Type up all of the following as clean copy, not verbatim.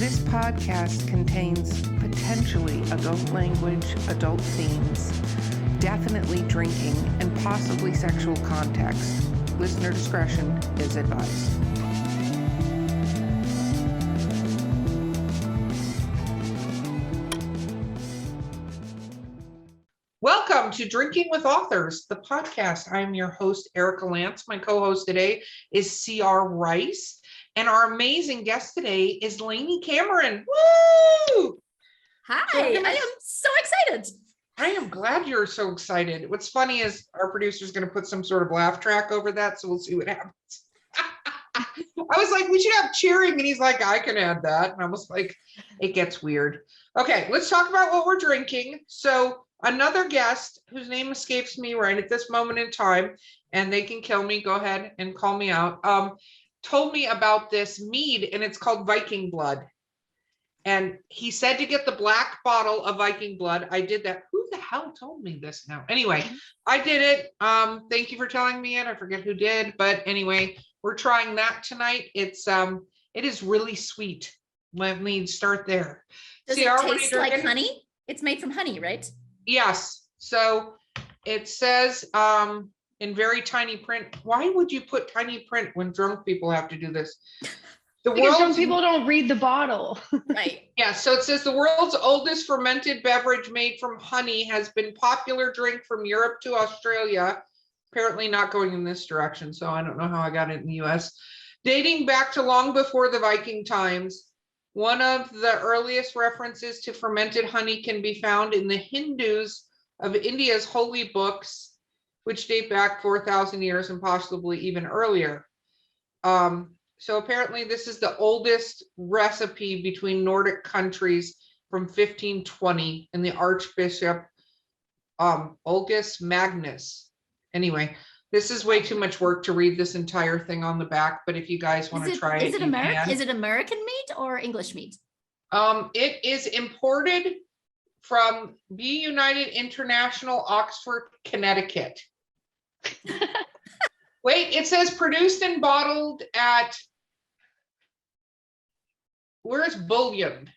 This podcast contains potentially adult language, adult themes, definitely drinking, and possibly sexual context. Listener discretion is advised. Welcome to Drinking with Authors, the podcast. I'm your host, Erica Lance. My co-host today is C.R. Rice. And our amazing guest today is Lainey Cameron. Woo! Hi, I am so excited. I am glad you're so excited. What's funny is our producer's going to put some sort of laugh track over that, so we'll see what happens. I was like, we should have cheering, and he's like, I can add that. And I was like, it gets weird. Okay, let's talk about what we're drinking. So another guest whose name escapes me right at this moment in time, and they can kill me, go ahead and call me out, told me about this mead, and it's called Viking Blood. And he said to get the black bottle of Viking Blood. I did that. Who the hell told me this now? Anyway, I did it. Thank you for telling me it. I forget who did, but anyway, we're trying that tonight. It is really sweet. Let me start there. Does it taste like honey? It's made from honey, right? Yes. So it says in very tiny print. Why would you put tiny print when drunk people have to do this? Because some people don't read the bottle. Right. Yeah, so it says the world's oldest fermented beverage made from honey has been popular drink from Europe to Australia. Apparently not going in this direction, so I don't know how I got it in the US. Dating back to long before the Viking times. One of the earliest references to fermented honey can be found in the Hindus of India's holy books, which date back 4,000 years and possibly even earlier. So apparently this is the oldest recipe between Nordic countries from 1520 and the Archbishop Ulgus Magnus. Anyway, this is way too much work to read this entire thing on the back, but if you guys want to try it, is it American? Is it American meat or English meat? It is imported from Be United International, Oxford, Connecticut. Wait, it says produced and bottled at, where's Bullion?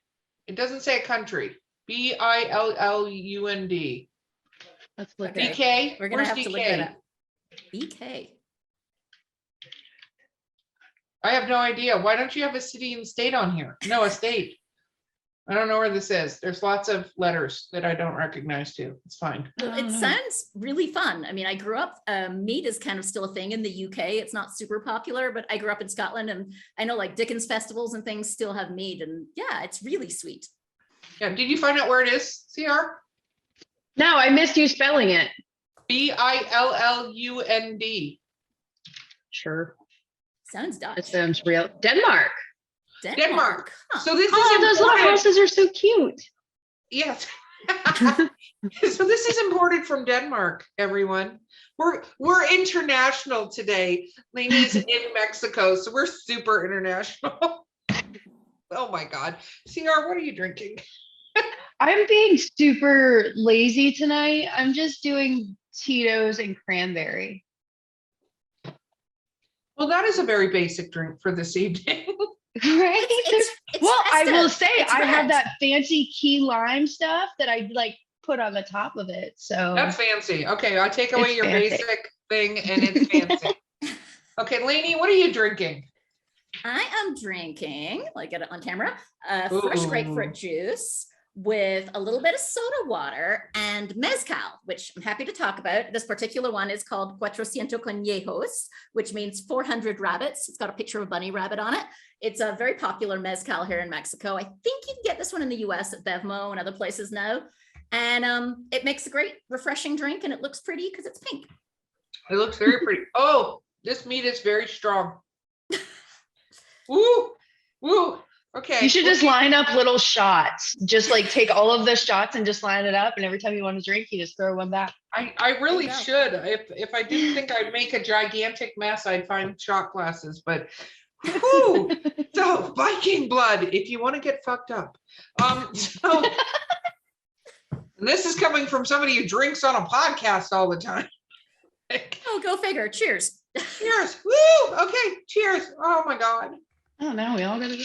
It doesn't say a country. Billund. Let's look at BK? We're going to have to look that up. BK. I have no idea. Why don't you have a city and state on here? No, a state. I don't know where this is. There's lots of letters that I don't recognize too. It's fine. Well, it sounds really fun. I mean, I grew up, mead is kind of still a thing in the UK. It's not super popular, but I grew up in Scotland, and I know like Dickens festivals and things still have mead, and yeah, it's really sweet. Yeah. Did you find out where it is, CR? No, I missed you spelling it. Billund. Sure. Sounds Dutch. It sounds real. Denmark. Denmark. Huh. So this is those little houses are so cute. Yes. So this is imported from Denmark, everyone. We're international today. Lainey's in Mexico, so we're super international. Oh my God. CR, what are you drinking? I'm being super lazy tonight. I'm just doing Tito's and cranberry. Well, that is a very basic drink for this evening. Right? It's I will say it's I red. have that fancy key lime stuff that I like put on the top of it. So That's fancy. Okay, I take away It's your fancy. basic thing and it's fancy. Okay, Lainey, what are you drinking? I am drinking, like get it on camera, fresh Ooh. grapefruit juice with a little bit of soda water and mezcal, which I'm happy to talk about. This particular one is called 400 Conejos, which means 400 rabbits. It's got a picture of a bunny rabbit on it. It's a very popular mezcal here in Mexico. I think you can get this one in the US at Bevmo and other places now. And it makes a great refreshing drink, and it looks pretty because it's pink. It looks very pretty. Oh, this meat is very strong. Woo, woo. Okay. you should just line up little shots. Just like take all of the shots and just line it up. And every time you want to drink, you just throw one back. I really There you should. If I didn't think I'd make a gigantic mess, I'd find shot glasses. But whew. So Viking Blood, if you want to get fucked up. So and this is coming from somebody who drinks on a podcast all the time. Oh, go figure. Cheers. Cheers. Woo. Okay. Cheers. Oh my God. Oh no, we all gotta.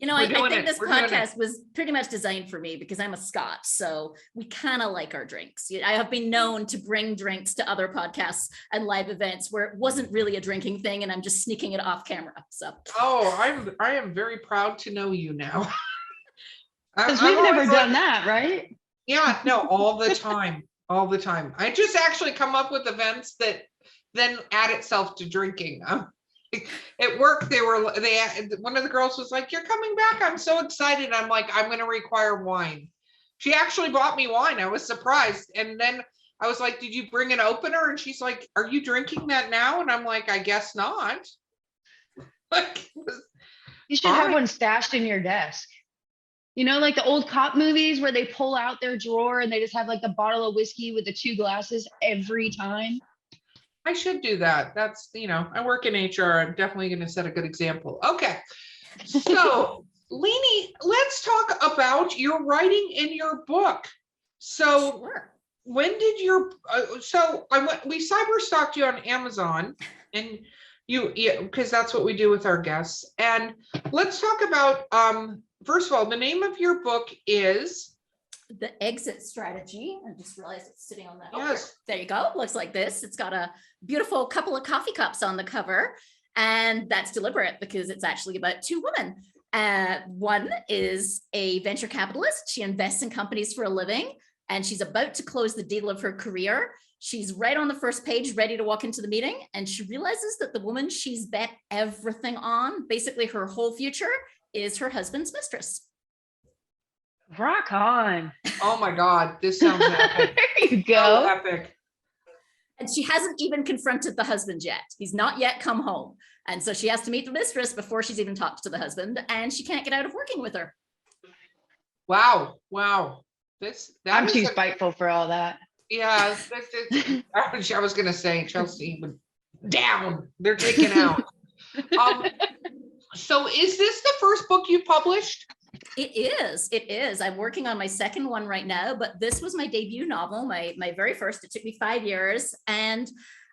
You know, We're I doing think it. this We're doing it. podcast was pretty much designed for me because I'm a Scot. So we kind of like our drinks. I have been known to bring drinks to other podcasts and live events where it wasn't really a drinking thing and I'm just sneaking it off camera. So Oh, I am very proud to know you now. Because I'm we've never always done like, that, right? yeah, no, all the time, all the time. I just actually come up with events that then add itself to drinking. At work, one of the girls was like, "You're coming back. I'm so excited." I'm like, "I'm going to require wine." She actually bought me wine. I was surprised. And then I was like, "Did you bring an opener?" And she's like, "Are you drinking that now?" And I'm like, "I guess not." Like, You should all have right. one stashed in your desk. You know, like the old cop movies where they pull out their drawer and they just have like the bottle of whiskey with the 2 glasses every time. I should do that. That's, I work in HR. I'm definitely going to set a good example. Okay. So, Lainey, let's talk about your writing in your book. So, sure. when did we cyber stalked you on Amazon, and because that's what we do with our guests. And let's talk about, first of all, the name of your book is The Exit Strategy. I just realized it's sitting on that. Yes. Oh, there you go. Looks like this. It's got a beautiful couple of coffee cups on the cover. And that's deliberate because it's actually about 2 women. One is a venture capitalist. She invests in companies for a living, and she's about to close the deal of her career. She's right on the first page, ready to walk into the meeting. And she realizes that the woman she's bet everything on, basically her whole future, is her husband's mistress. Rock on. Oh my God, this sounds epic. There you So go. epic. And she hasn't even confronted the husband yet. He's not yet come home. And so she has to meet the mistress before she's even talked to the husband, and she can't get out of working with her. Wow. I'm too spiteful for all that. Yeah, I was going to say Chelsea would down. They're taken out. So is this the first book you published? It is. I'm working on my second one right now, but this was my debut novel, my very first. It took me 5 years, and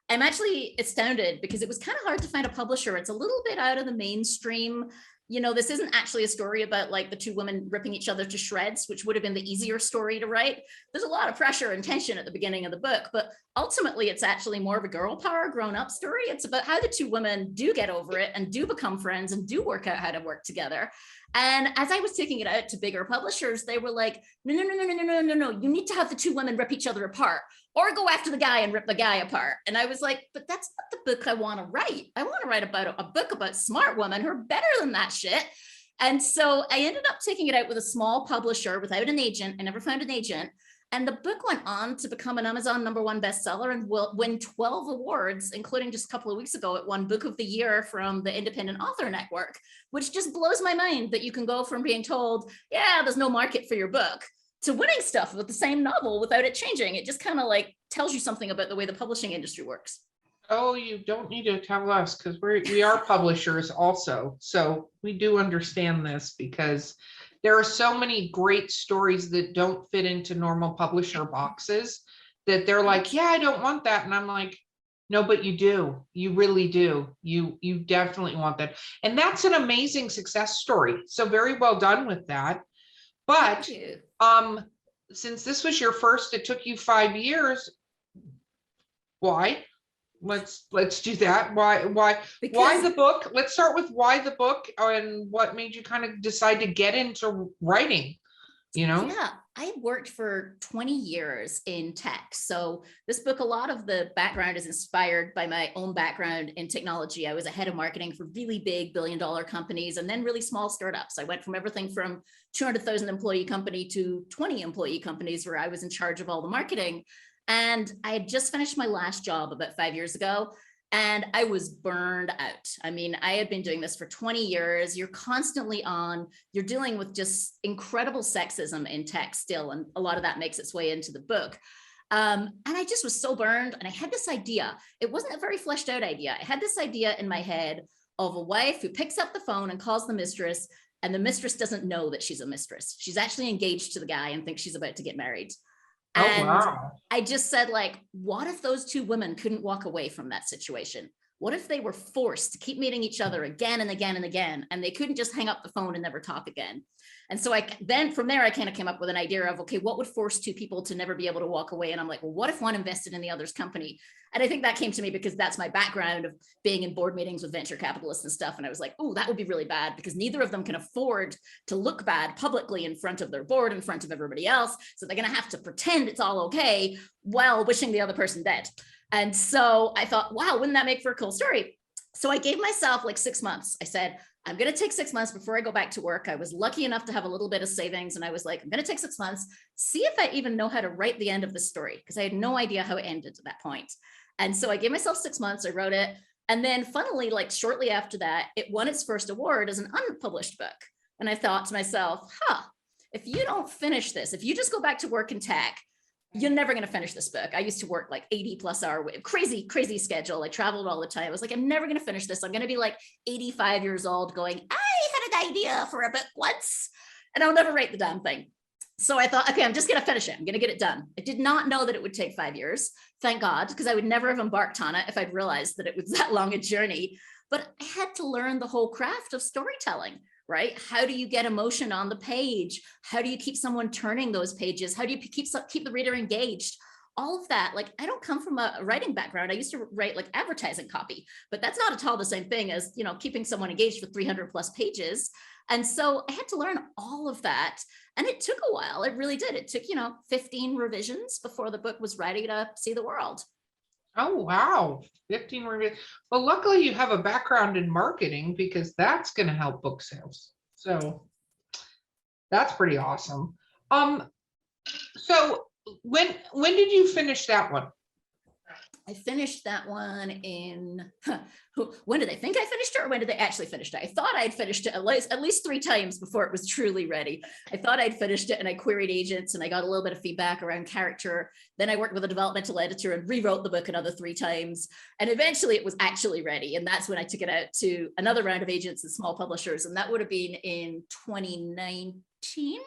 I'm actually astounded because it was kind of hard to find a publisher. It's a little bit out of the mainstream. This isn't actually a story about like the 2 women ripping each other to shreds, which would have been the easier story to write. There's a lot of pressure and tension at the beginning of the book, but ultimately it's actually more of a girl power grown up story. It's about how the 2 women do get over it and do become friends and do work out how to work together. And as I was taking it out to bigger publishers, they were like, no, you need to have the 2 women rip each other apart, or go after the guy and rip the guy apart. And I was like, but that's not the book I want to write. I want to write about a book about smart women who are better than that shit. And so I ended up taking it out with a small publisher without an agent. I never found an agent. And the book went on to become an Amazon #1 bestseller and will win 12 awards, including just a couple of weeks ago, it won Book of the Year from the Independent Author Network, which just blows my mind that you can go from being told, yeah, there's no market for your book, to winning stuff with the same novel without it changing. It just kind of like tells you something about the way the publishing industry works. Oh, you don't need to tell us, because we are publishers also. So we do understand this, because there are so many great stories that don't fit into normal publisher boxes that they're like, yeah, I don't want that. And I'm like, no, but you do. You really do. You definitely want that. And that's an amazing success story. So very well done with that. But since this was your first, it took you 5 years. Why? Let's do that. Why the book? Let's start with why the book, and what made you kind of decide to get into writing, Yeah, I worked for 20 years in tech. So this book, a lot of the background is inspired by my own background in technology. I was a head of marketing for really big billion-dollar companies and then really small startups. I went from everything from 200,000 employee company to 20 employee companies where I was in charge of all the marketing. And I had just finished my last job about 5 years ago, and I was burned out. I mean, I had been doing this for 20 years. You're constantly on, you're dealing with just incredible sexism in tech still. And a lot of that makes its way into the book. And I just was so burned. And I had this idea. It wasn't a very fleshed out idea. I had this idea in my head of a wife who picks up the phone and calls the mistress, and the mistress doesn't know that she's a mistress. She's actually engaged to the guy and thinks she's about to get married. And wow. I just said, like, what if those 2 women couldn't walk away from that situation? What if they were forced to keep meeting each other again and again and again, and they couldn't just hang up the phone and never talk again? And so then from there, I kind of came up with an idea of, okay, what would force two people to never be able to walk away? And I'm like, well, what if one invested in the other's company? And I think that came to me because that's my background of being in board meetings with venture capitalists and stuff. And I was like, oh, that would be really bad, because neither of them can afford to look bad publicly in front of their board, in front of everybody else. So they're going to have to pretend it's all okay while wishing the other person dead. And so I thought, wow, wouldn't that make for a cool story? So I gave myself like 6 months. I said, I'm going to take 6 months before I go back to work. I was lucky enough to have a little bit of savings. And I was like, I'm going to take 6 months, see if I even know how to write the end of the story, because I had no idea how it ended at that point. And so I gave myself 6 months, I wrote it. And then funnily, like shortly after that, it won its first award as an unpublished book. And I thought to myself, if you don't finish this, if you just go back to work in tech, you're never going to finish this book. I used to work like 80+ hour, crazy schedule. I traveled all the time. I was like, I'm never going to finish this. I'm going to be like 85 years old going, I had an idea for a book once, and I'll never write the damn thing. So I thought, okay, I'm just going to finish it. I'm going to get it done. I did not know that it would take 5 years. Thank God, because I would never have embarked on it if I'd realized that it was that long a journey. But I had to learn the whole craft of storytelling, right? How do you get emotion on the page? How do you keep someone turning those pages? How do you keep the reader engaged? All of that. Like, I don't come from a writing background. I used to write like advertising copy, but that's not at all the same thing as, you know, keeping someone engaged for 300+ pages. And so I had to learn all of that. And it took a while. It really did. It took, 15 revisions before the book was ready to see the world. Oh, wow. 15 revisions. Well, luckily you have a background in marketing, because that's going to help book sales. So that's pretty awesome. So when did you finish that one? I finished that one in, when did they think I finished it, or when did they actually finish it? I thought I'd finished it at least 3 times before it was truly ready. I thought I'd finished it, and I queried agents, and I got a little bit of feedback around character. Then I worked with a developmental editor and rewrote the book another 3 times. And eventually it was actually ready. And that's when I took it out to another round of agents and small publishers. And that would have been in 2019.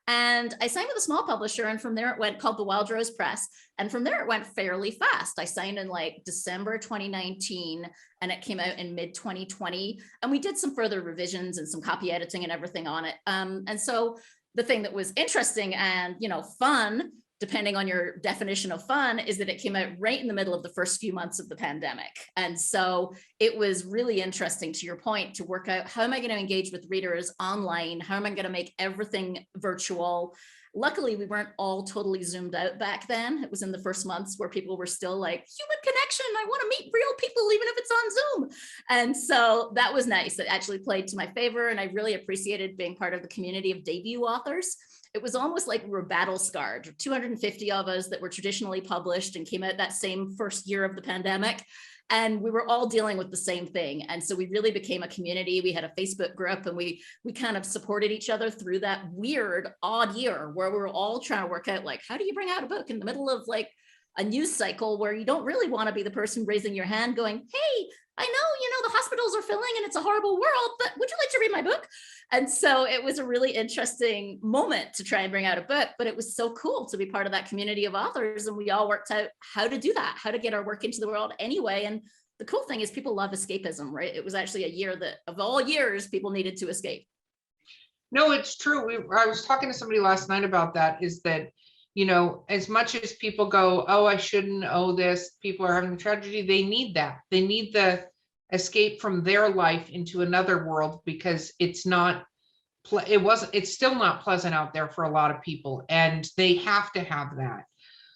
And I signed with a small publisher, and from there it went, called the Wild Rose Press. And from there it went fairly fast. I signed in like December 2019, and it came out in mid 2020. And we did some further revisions and some copy editing and everything on it. And so the thing that was interesting and, fun, depending on your definition of fun, is that it came out right in the middle of the first few months of the pandemic. And so it was really interesting, to your point, to work out, how am I going to engage with readers online? How am I going to make everything virtual? Luckily, we weren't all totally zoomed out back then. It was in the first months where people were still like, human connection, I want to meet real people, even if it's on Zoom. And so that was nice. It actually played to my favor. And I really appreciated being part of the community of debut authors. It was almost like we were battle scarred, 250 of us that were traditionally published and came out that same first year of the pandemic. And we were all dealing with the same thing. And so we really became a community. We had a Facebook group, and we kind of supported each other through that weird, odd year where we were all trying to work out, like, how do you bring out a book in the middle of like a news cycle where you don't really want to be the person raising your hand going, hey, I know, the hospitals are filling and it's a horrible world, but would you like to read my book? And so it was a really interesting moment to try and bring out a book, but it was so cool to be part of that community of authors. And we all worked out how to do that, how to get our work into the world anyway. And the cool thing is people love escapism, right? It was actually a year that of all years, people needed to escape. No, it's true. I was talking to somebody last night about that, is that, as much as people go, oh, I shouldn't owe this, people are having a tragedy, they need that. They need the escape from their life into another world, because it's still not pleasant out there for a lot of people, and they have to have that.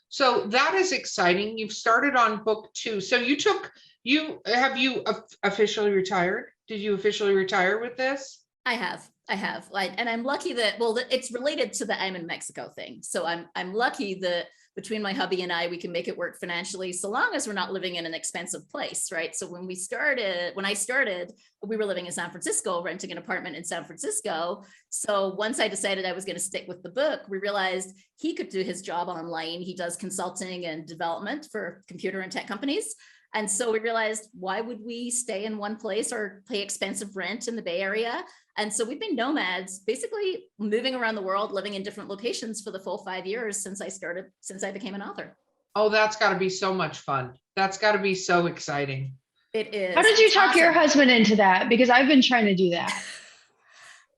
So that is exciting. You've started on book 2. So have you officially retired? Did you officially retire with this? I have. And I'm lucky that, well, it's related to the I'm in Mexico thing. So I'm lucky that between my hubby and I, we can make it work financially, so long as we're not living in an expensive place, right? So when I started, we were living in San Francisco, renting an apartment in San Francisco. So once I decided I was going to stick with the book, we realized he could do his job online. He does consulting and development for computer and tech companies. And so we realized, why would we stay in one place or pay expensive rent in the Bay Area? And so we've been nomads, basically moving around the world, living in different locations for the full 5 years since I became an author. Oh, that's got to be so much fun. That's got to be so exciting. It is. How did you It's talk your awesome. husband into that? Because I've been trying to do that.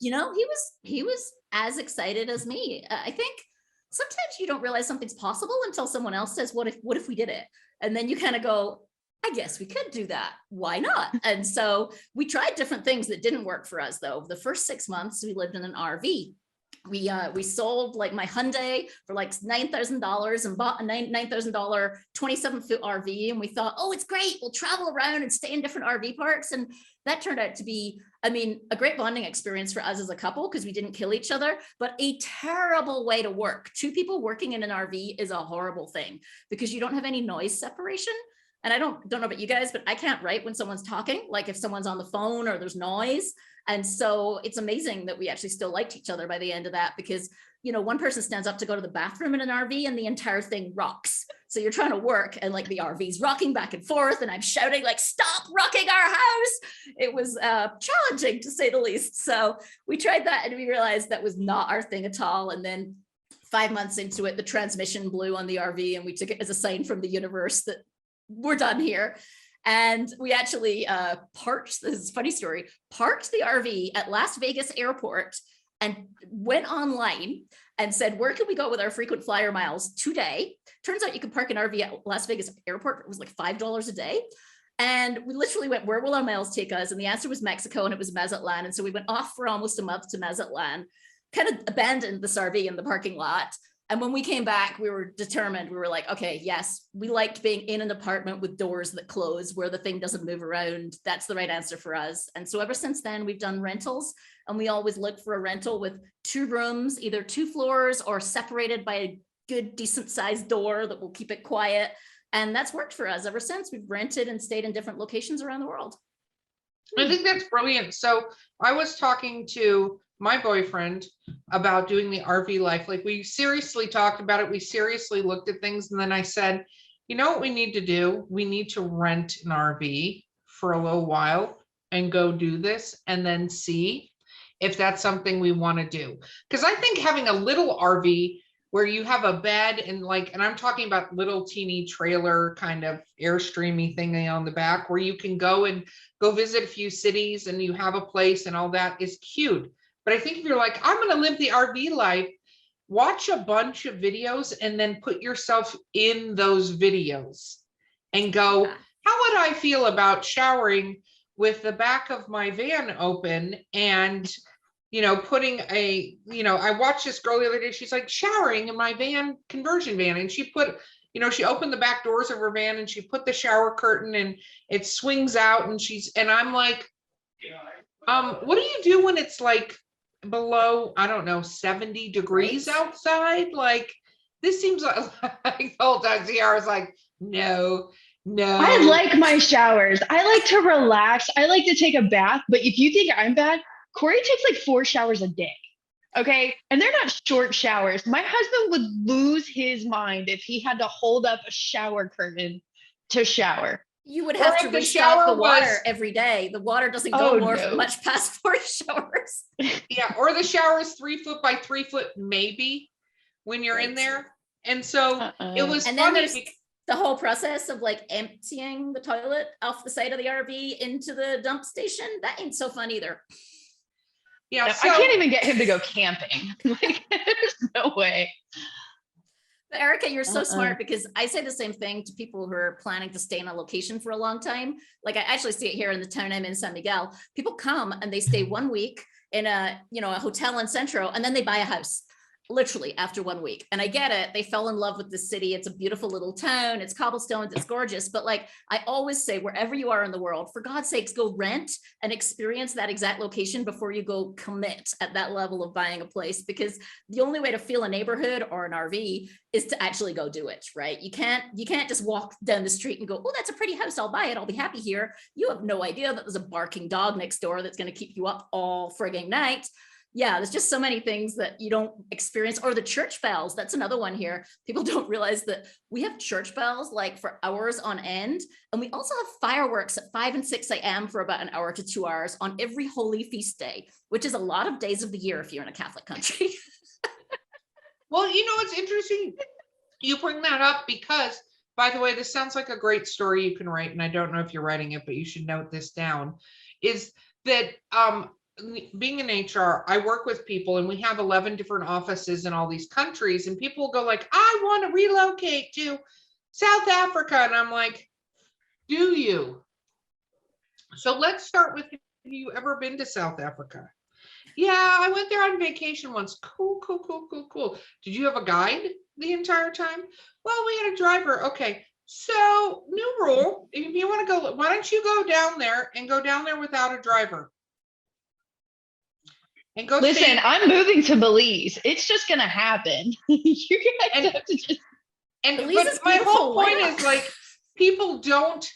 You know, he was as excited as me. I think sometimes you don't realize something's possible until someone else says, what if we did it? And then you kind of go, I guess we could do that. Why not? And so we tried different things that didn't work for us though. The first 6 months we lived in an RV. We sold like my Hyundai for like $9,000 and bought a $9,000 27-foot RV. And we thought, oh, it's great. We'll travel around and stay in different RV parks. And that turned out to be, I mean, a great bonding experience for us as a couple because we didn't kill each other, but a terrible way to work. Two people working in an RV is a horrible thing because you don't have any noise separation. And I don't know about you guys, but I can't write when someone's talking, like if someone's on the phone or there's noise. And so it's amazing that we actually still liked each other by the end of that because, you know, one person stands up to go to the bathroom in an RV and the entire thing rocks. So you're trying to work and like the RV's rocking back and forth and I'm shouting like, stop rocking our house. It was challenging to say the least. So we tried that and we realized that was not our thing at all. And then 5 months into it, the transmission blew on the RV and we took it as a sign from the universe that we're done here. And we actually parked, this is a funny story, parked the RV at Las Vegas airport and went online and said, where can we go with our frequent flyer miles today? Turns out you can park an RV at Las Vegas airport. It was like $5 a day. And we literally went, where will our miles take us? And the answer was Mexico and it was Mazatlan. And so we went off for almost a month to Mazatlan, kind of abandoned this RV in the parking lot. And when we came back, we were determined. We were like, okay, yes, we liked being in an apartment with doors that close where the thing doesn't move around. That's the right answer for us. And so ever since then, we've done rentals and we always look for a rental with 2 rooms, either 2 floors or separated by a good, decent sized door that will keep it quiet. And that's worked for us ever since. We've rented and stayed in different locations around the world. I think that's brilliant. So I was talking to my boyfriend about doing the RV life. Like we seriously talked about it. We seriously looked at things. And then I said, you know what we need to do? We need to rent an RV for a little while and go do this and then see if that's something we want to do. Because I think having a little RV where you have a bed and like, and I'm talking about little teeny trailer kind of Airstreamy thingy on the back where you can go visit a few cities and you have a place and all that is cute. But I think if you're like, I'm going to live the RV life, watch a bunch of videos and then put yourself in those videos and go, how would I feel about showering with the back of my van open and, you know, putting a, you know, I watched this girl the other day, she's like showering in my van, conversion van. And she put, you know, she opened the back doors of her van and she put the shower curtain and it swings out and I'm like, what do you do when it's like below, I don't know, 70 degrees outside? Like, this seems like the whole time I was like, no. I like my showers. I like to relax. I like to take a bath. But if you think I'm bad, Corey takes like 4 showers a day. Okay. And they're not short showers. My husband would lose his mind if he had to hold up a shower curtain to shower. You would have to restock the water every day. The water doesn't go much past 4 showers. Yeah, or the shower is 3 foot by 3 foot, maybe when you're in there. And so it was and funny. Then there's the whole process of like emptying the toilet off the side of the RV into the dump station. That ain't so fun either. Yeah, no, so, I can't even get him to go camping. Like, there's no way. But Erica, you're so smart because I say the same thing to people who are planning to stay in a location for a long time. Like I actually see it here in the town I'm in, San Miguel. People come and they stay 1 week in a, you know, a hotel in Centro, and then they buy a house literally after 1 week. And I get it. They fell in love with the city. It's a beautiful little town. It's cobblestones. It's gorgeous. But like I always say, wherever you are in the world, for God's sakes, go rent and experience that exact location before you go commit at that level of buying a place, because the only way to feel a neighborhood or an RV is to actually go do it, right? You can't just walk down the street and go, oh, that's a pretty house. I'll buy it. I'll be happy here. You have no idea that there's a barking dog next door that's going to keep you up all frigging night. Yeah, there's just so many things that you don't experience. Or the church bells, that's another one here. People don't realize that we have church bells like for hours on end. And we also have fireworks at 5 and 6 a.m. for about an hour to 2 hours on every holy feast day, which is a lot of days of the year if you're in a Catholic country. Well, you know, it's interesting you bring that up because by the way, this sounds like a great story you can write, and I don't know if you're writing it, but you should note this down, is that being in HR, I work with people and we have 11 different offices in all these countries, and people go like, I want to relocate to South Africa. And I'm like, do you? So let's start with, have you ever been to South Africa? Yeah, I went there on vacation once. Cool, cool, cool, cool, cool. Did you have a guide the entire time? Well, we had a driver. Okay. So new rule, if you want to go, why don't you go down there and go down there without a driver? And go Listen, stay. I'm moving to Belize. It's just gonna happen. You guys And- have to just. And Belize but is my whole beautiful. Why point not? is like, people don't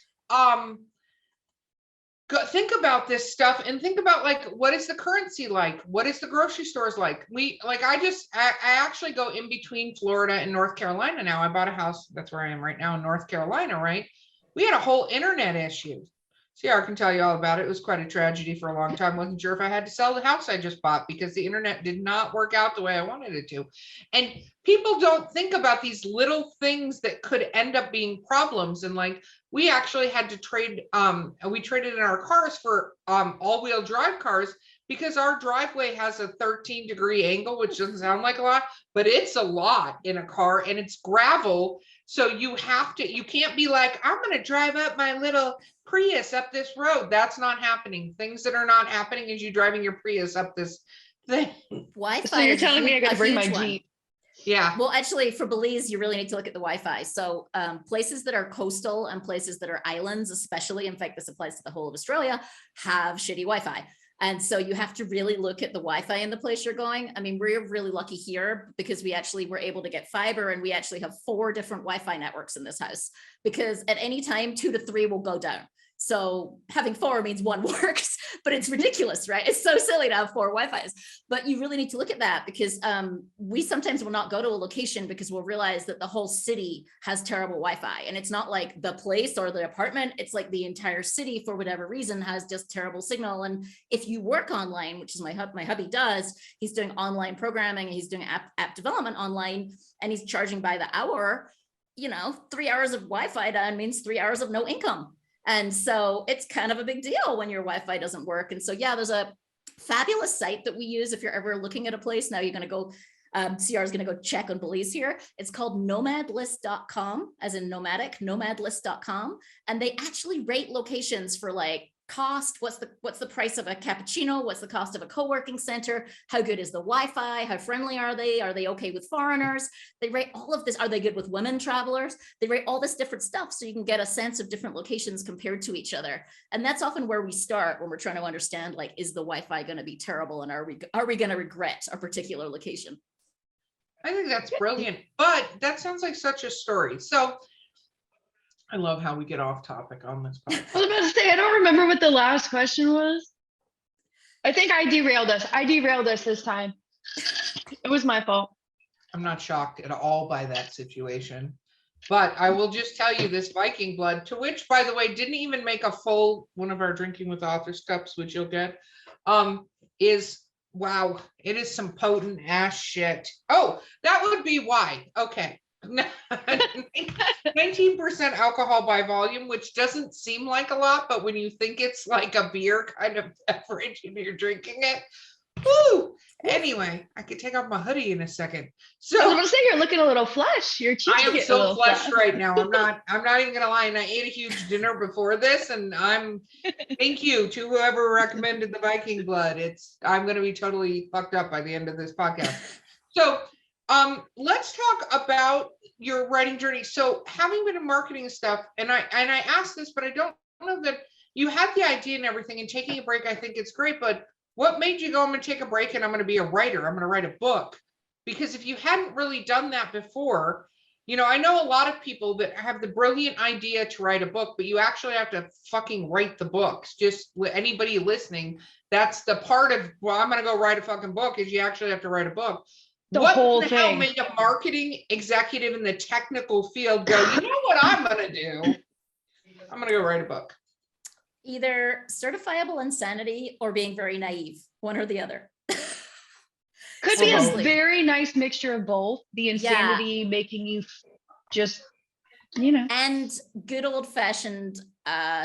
think about this stuff and think about like, what is the currency like? What is the grocery stores like? I actually go in between Florida and North Carolina now. I bought a house, that's where I am right now in North Carolina, right? We had a whole internet issue. CR can tell you all about it. It was quite a tragedy for a long time. Wasn't sure if I had to sell the house I just bought because the internet did not work out the way I wanted it to. And people don't think about these little things that could end up being problems. And like, we actually had to trade, we traded in our cars for all-wheel drive cars because our driveway has a 13-degree angle, which doesn't sound like a lot, but it's a lot in a car, and it's gravel. So you can't be like, I'm going to drive up my little Prius up this road. That's not happening. Things that are not happening is you driving your Prius up this thing. Wi-Fi. So you're is telling me I got to a bring my huge one. Jeep? Yeah. Well, actually, for Belize, you really need to look at the Wi-Fi. So places that are coastal and places that are islands, especially, in fact, this applies to the whole of Australia, have shitty Wi-Fi. And so you have to really look at the Wi-Fi in the place you're going. I mean, we're really lucky here because we actually were able to get fiber, and we actually have 4 different Wi-Fi networks in this house, because at any time 2 to 3 will go down. So having 4 means 1 works, but it's ridiculous, right? It's so silly to have 4 Wi-Fis, but you really need to look at that, because we sometimes will not go to a location because we'll realize that the whole city has terrible Wi-Fi. And it's not like the place or the apartment, it's like the entire city, for whatever reason, has just terrible signal. And if you work online, which is my hubby does, he's doing online programming, and he's doing app development online, and he's charging by the hour. 3 hours of Wi-Fi down means 3 hours of no income. And so it's kind of a big deal when your Wi-Fi doesn't work. And so, yeah, there's a fabulous site that we use if you're ever looking at a place. Now you're going to go, CR is going to go check on Belize here. It's called nomadlist.com, as in nomadic, nomadlist.com. And they actually rate locations for like cost. What's the price of a cappuccino? What's the cost of a co-working center? How good is the Wi-Fi? How friendly are they? Are they okay with foreigners? They rate all of this. Are they good with women travelers? They rate all this different stuff so you can get a sense of different locations compared to each other. And that's often where we start when we're trying to understand, like, is the Wi-Fi going to be terrible, and are we going to regret a particular location? I think that's brilliant, but that sounds like such a story. So I love how we get off topic on this podcast. I was about to say, I don't remember what the last question was. I think I derailed us this time. It was my fault. I'm not shocked at all by that situation, but I will just tell you, this Viking blood, to which, by the way, didn't even make a full one of our Drinking with Authors cups, which you'll get, is, wow, it is some potent ass shit. Oh, that would be why. Okay. 19% alcohol by volume, which doesn't seem like a lot, but when you think it's like a beer kind of beverage and you're drinking it, woo! Anyway, I could take off my hoodie in a second. I was So about to say, you're looking a little flush. Your cheeks I are am getting a so little flushed flushed. right now. I'm not even gonna lie. And I ate a huge dinner before this, and thank you to whoever recommended the Viking blood. I'm gonna be totally fucked up by the end of this podcast. So let's talk about your writing journey. So having been in marketing stuff, and I asked this, but I don't know that you had the idea and everything, and taking a break, I think it's great, but what made you go, I'm gonna take a break and I'm gonna be a writer, I'm gonna write a book? Because if you hadn't really done that before, I know a lot of people that have the brilliant idea to write a book, but you actually have to fucking write the books. Just anybody listening, that's the part of, well, I'm gonna go write a fucking book, is you actually have to write a book. The What whole the hell thing. made a marketing executive in the technical field go, you know what I'm gonna do? I'm gonna go write a book. Either certifiable insanity or being very naive, one or the other. Could be a Seriously. very nice mixture of both. The insanity making you just And good old fashioned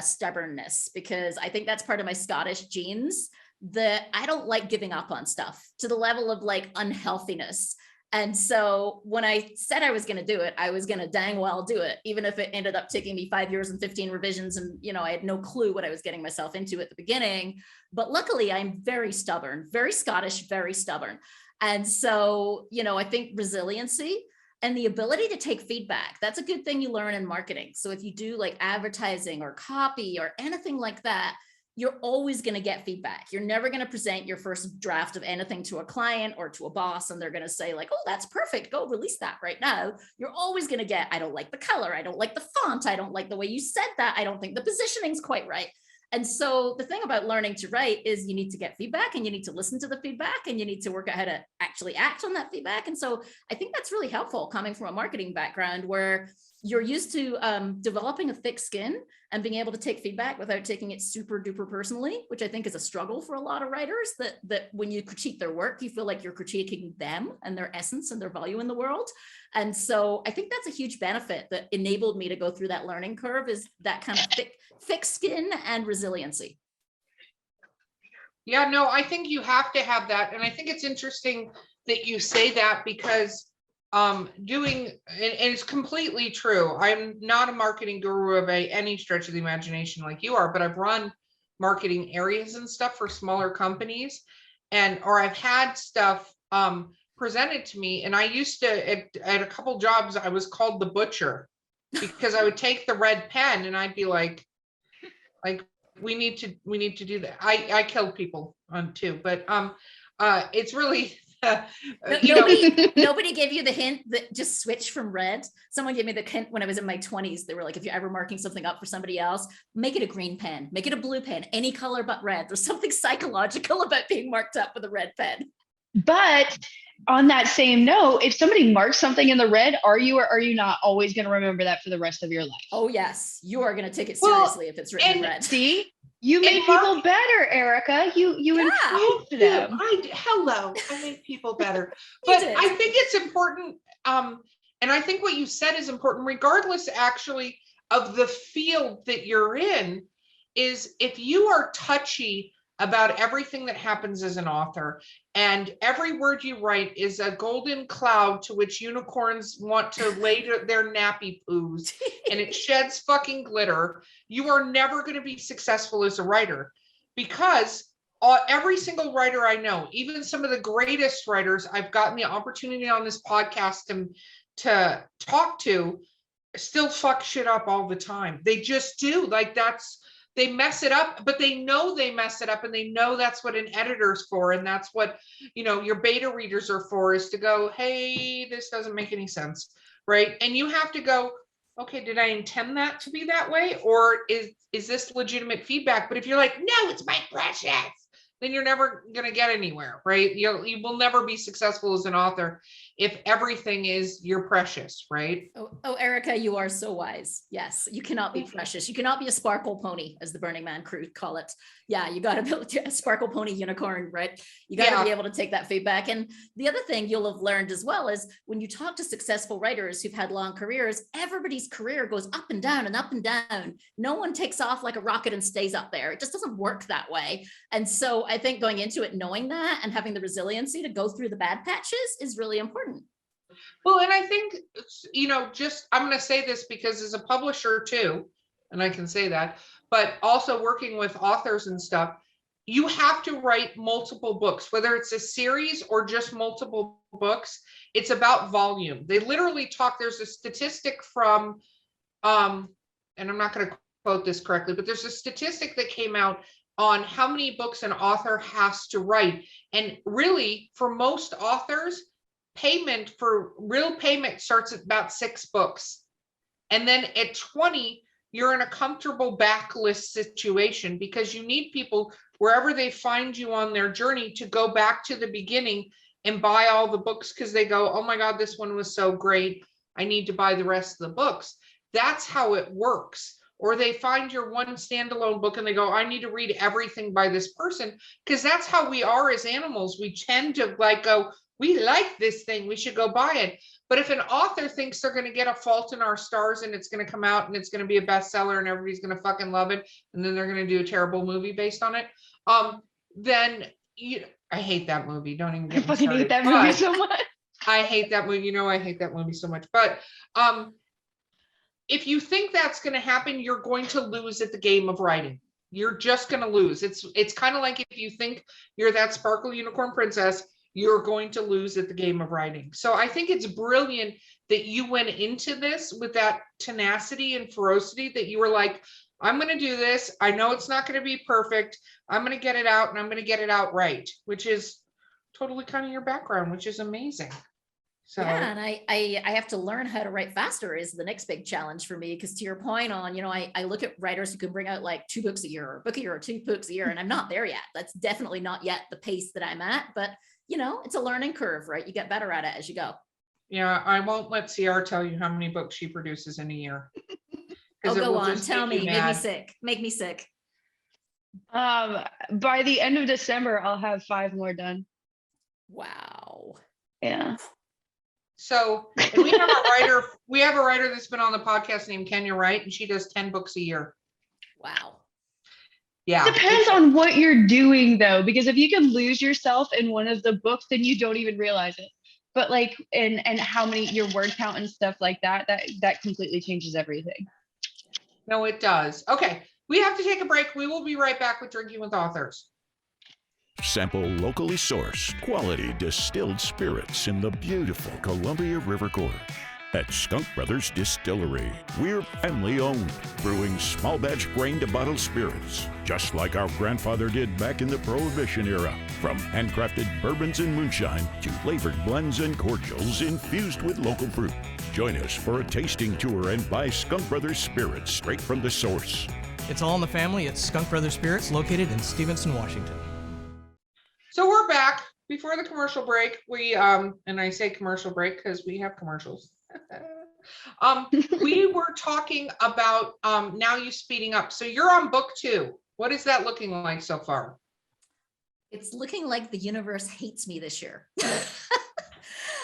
stubbornness, because I think that's part of my Scottish genes, that I don't like giving up on stuff to the level of like unhealthiness. And so when I said I was going to do it, I was going to dang well do it, even if it ended up taking me 5 years and 15 revisions. And, I had no clue what I was getting myself into at the beginning. But luckily, I'm very stubborn, very Scottish, very stubborn. And so, I think resiliency and the ability to take feedback, that's a good thing you learn in marketing. So if you do like advertising or copy or anything like that, you're always going to get feedback. You're never going to present your first draft of anything to a client or to a boss and they're going to say like, oh, that's perfect, go release that right now. You're always going to get, I don't like the color, I don't like the font, I don't like the way you said that, I don't think the positioning's quite right. And so the thing about learning to write is you need to get feedback and you need to listen to the feedback and you need to work out how to actually act on that feedback. And so I think that's really helpful coming from a marketing background where you're used to developing a thick skin and being able to take feedback without taking it super duper personally, which I think is a struggle for a lot of writers, that when you critique their work, you feel like you're critiquing them and their essence and their value in the world. And so I think that's a huge benefit that enabled me to go through that learning curve, is that kind of thick skin and resiliency. Yeah, no, I think you have to have that. And I think it's interesting that you say that, because and it's completely true. I'm not a marketing guru of any stretch of the imagination like you are, but I've run marketing areas and stuff for smaller companies, or I've had stuff presented to me. And I used to, at a couple jobs, I was called the butcher, because I would take the red pen and I'd be like, we need to do that. I killed people too, but it's really nobody gave you the hint that just switch from red. Someone gave me the hint when I was in my 20s. They were like, if you're ever marking something up for somebody else, make it a green pen, make it a blue pen, any color but red. There's something psychological about being marked up with a red pen. But on that same note, if somebody marks something in the red, are you or are you not always going to remember that for the rest of your life? Oh yes, you are going to take it seriously if it's written in red. See, you make people better, Erica. You improved them. I make people better. But I think it's important, and I think what you said is important, regardless actually of the field that you're in, is if you are touchy about everything that happens as an author, and every word you write is a golden cloud to which unicorns want to lay their nappy poos, and it sheds fucking glitter, you are never going to be successful as a writer. Because every single writer I know, even some of the greatest writers I've gotten the opportunity on this podcast to talk to, still fuck shit up all the time. They just do. Like, they mess it up, but they know they mess it up, and they know that's what an editor's for. And that's what, your beta readers are for, is to go, hey, this doesn't make any sense. Right. And you have to go, okay, did I intend that to be that way? Or is this legitimate feedback? But if you're like, no, it's my precious, then you're never going to get anywhere. Right. You will never be successful as an author if everything is your precious, right? Oh, Erica, you are so wise. Yes, you cannot be precious. You cannot be a sparkle pony, as the Burning Man crew call it. Yeah, you got to build a sparkle pony unicorn, right? You got to be able to take that feedback. And the other thing you'll have learned as well is when you talk to successful writers who've had long careers, everybody's career goes up and down and up and down. No one takes off like a rocket and stays up there. It just doesn't work that way. And so I think going into it, knowing that and having the resiliency to go through the bad patches is really important. Well, and I think, I'm going to say this because as a publisher too, and I can say that, but also working with authors and stuff, you have to write multiple books, whether it's a series or just multiple books. It's about volume. They literally there's a statistic from, and I'm not going to quote this correctly, but there's a statistic that came out on how many books an author has to write. And really, for most authors, real payment starts at about 6 books. And then at 20, you're in a comfortable backlist situation, because you need people, wherever they find you on their journey, to go back to the beginning and buy all the books, because they go, oh my God, this one was so great, I need to buy the rest of the books. That's how it works. Or they find your one standalone book and they go, I need to read everything by this person, because that's how we are as animals. We tend to go, we like this thing, we should go buy it. But if an author thinks they're going to get A Fault in Our Stars and it's going to come out and it's going to be a bestseller and everybody's going to fucking love it, and then they're going to do a terrible movie based on it, then I hate that movie. Don't even I get me fucking hate started. that movie But so much. I hate that movie. You know, I hate that movie so much. But if you think that's going to happen, you're going to lose at the game of writing. You're just going to lose. It's kind of like if you think you're that sparkle unicorn princess, you're going to lose at the game of writing. So I think it's brilliant that you went into this with that tenacity and ferocity, that you were like, I'm going to do this. I know it's not going to be perfect. I'm going to get it out, and I'm going to get it out right, which is totally kind of your background, which is amazing. So yeah, and I have to learn how to write faster is the next big challenge for me, because to your point on, I look at writers who can bring out like 2 books a year, or a book a year, or 2 books a year, and I'm not there yet. That's definitely not yet the pace that I'm at, but it's a learning curve, right? You get better at it as you go. yeah, I won't let CR tell you how many books she produces in a year. Oh, It go will on, just tell make you me, make me mad. sick, make me sick. By the end of December, I'll have 5 more done. Wow. Yeah. So, and we have a writer that's been on the podcast named Kenya Wright, and she does 10 books a year. Wow. Yeah. Depends on what you're doing though, because if you can lose yourself in one of the books, then you don't even realize it. But like, and how many your word count and stuff like that completely changes everything. No, it does. Okay, we have to take a break. We will be right back with Drinking with Authors. Sample locally sourced, quality distilled spirits in the beautiful Columbia River Gorge. At Skunk Brothers Distillery, we're family owned, brewing small batch grain to bottle spirits, just like our grandfather did back in the Prohibition era. From handcrafted bourbons and moonshine to flavored blends and cordials infused with local fruit. Join us for a tasting tour and buy Skunk Brothers spirits straight from the source. It's all in the family at Skunk Brothers Spirits, located in Stevenson, Washington. So we're back. Before the commercial break, we and I say commercial break because we have commercials. We were talking about Now You Speeding Up. So you're on book 2. What is that looking like so far? It's looking like the universe hates me this year.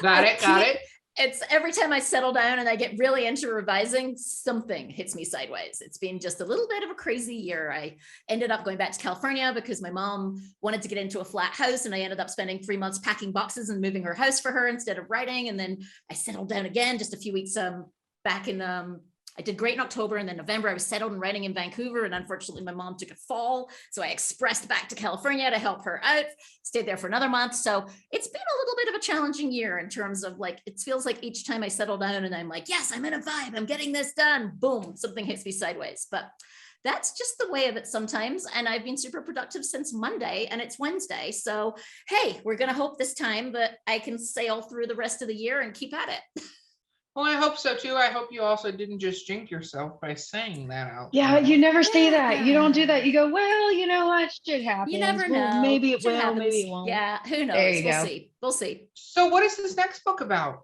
Got it. It's every time I settle down and I get really into revising, something hits me sideways. It's been just a little bit of a crazy year. I ended up going back to California because my mom wanted to get into a flat house, and I ended up spending 3 months packing boxes and moving her house for her instead of writing. And then I settled down again just a few weeks back in I did great in October, and then November I was settled and writing in Vancouver, and unfortunately my mom took a fall, so I expressed back to California to help her out, stayed there for another month. So it's been a little bit of a challenging year in terms of like, it feels like each time I settle down and I'm like, yes, I'm in a vibe, I'm getting this done, boom, something hits me sideways. But that's just the way of it sometimes. And I've been super productive since Monday, and it's Wednesday. So, hey, we're going to hope this time that I can sail through the rest of the year and keep at it. Well, I hope so too. I hope you also didn't just jinx yourself by saying that out. Yeah, loud. you never say that. You don't do that. You go, well, you know what? Shit happens. You never Well, know. maybe it Shit will, happens. maybe it won't. Yeah, who knows? There you We'll go. see. We'll see. So what is this next book about?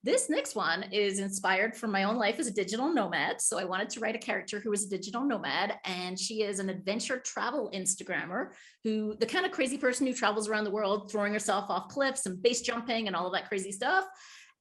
This next one is inspired from my own life as a digital nomad. So I wanted to write a character who was a digital nomad, and she is an adventure travel Instagrammer, who the kind of crazy person who travels around the world, throwing herself off cliffs and base jumping and all of that crazy stuff.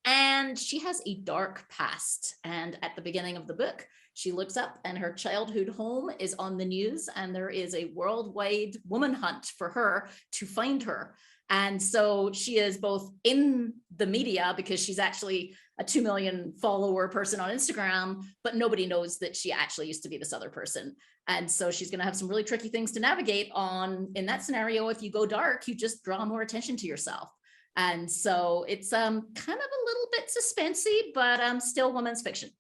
And she has a dark past. And at the beginning of the book, she looks up and her childhood home is on the news, and there is a worldwide woman hunt for her to find her. And so she is both in the media because she's actually a 2 million follower person on Instagram, but nobody knows that she actually used to be this other person. And so she's going to have some really tricky things to navigate on. In that scenario, if you go dark, you just draw more attention to yourself. And so it's kind of a little bit suspensey, but still women's fiction.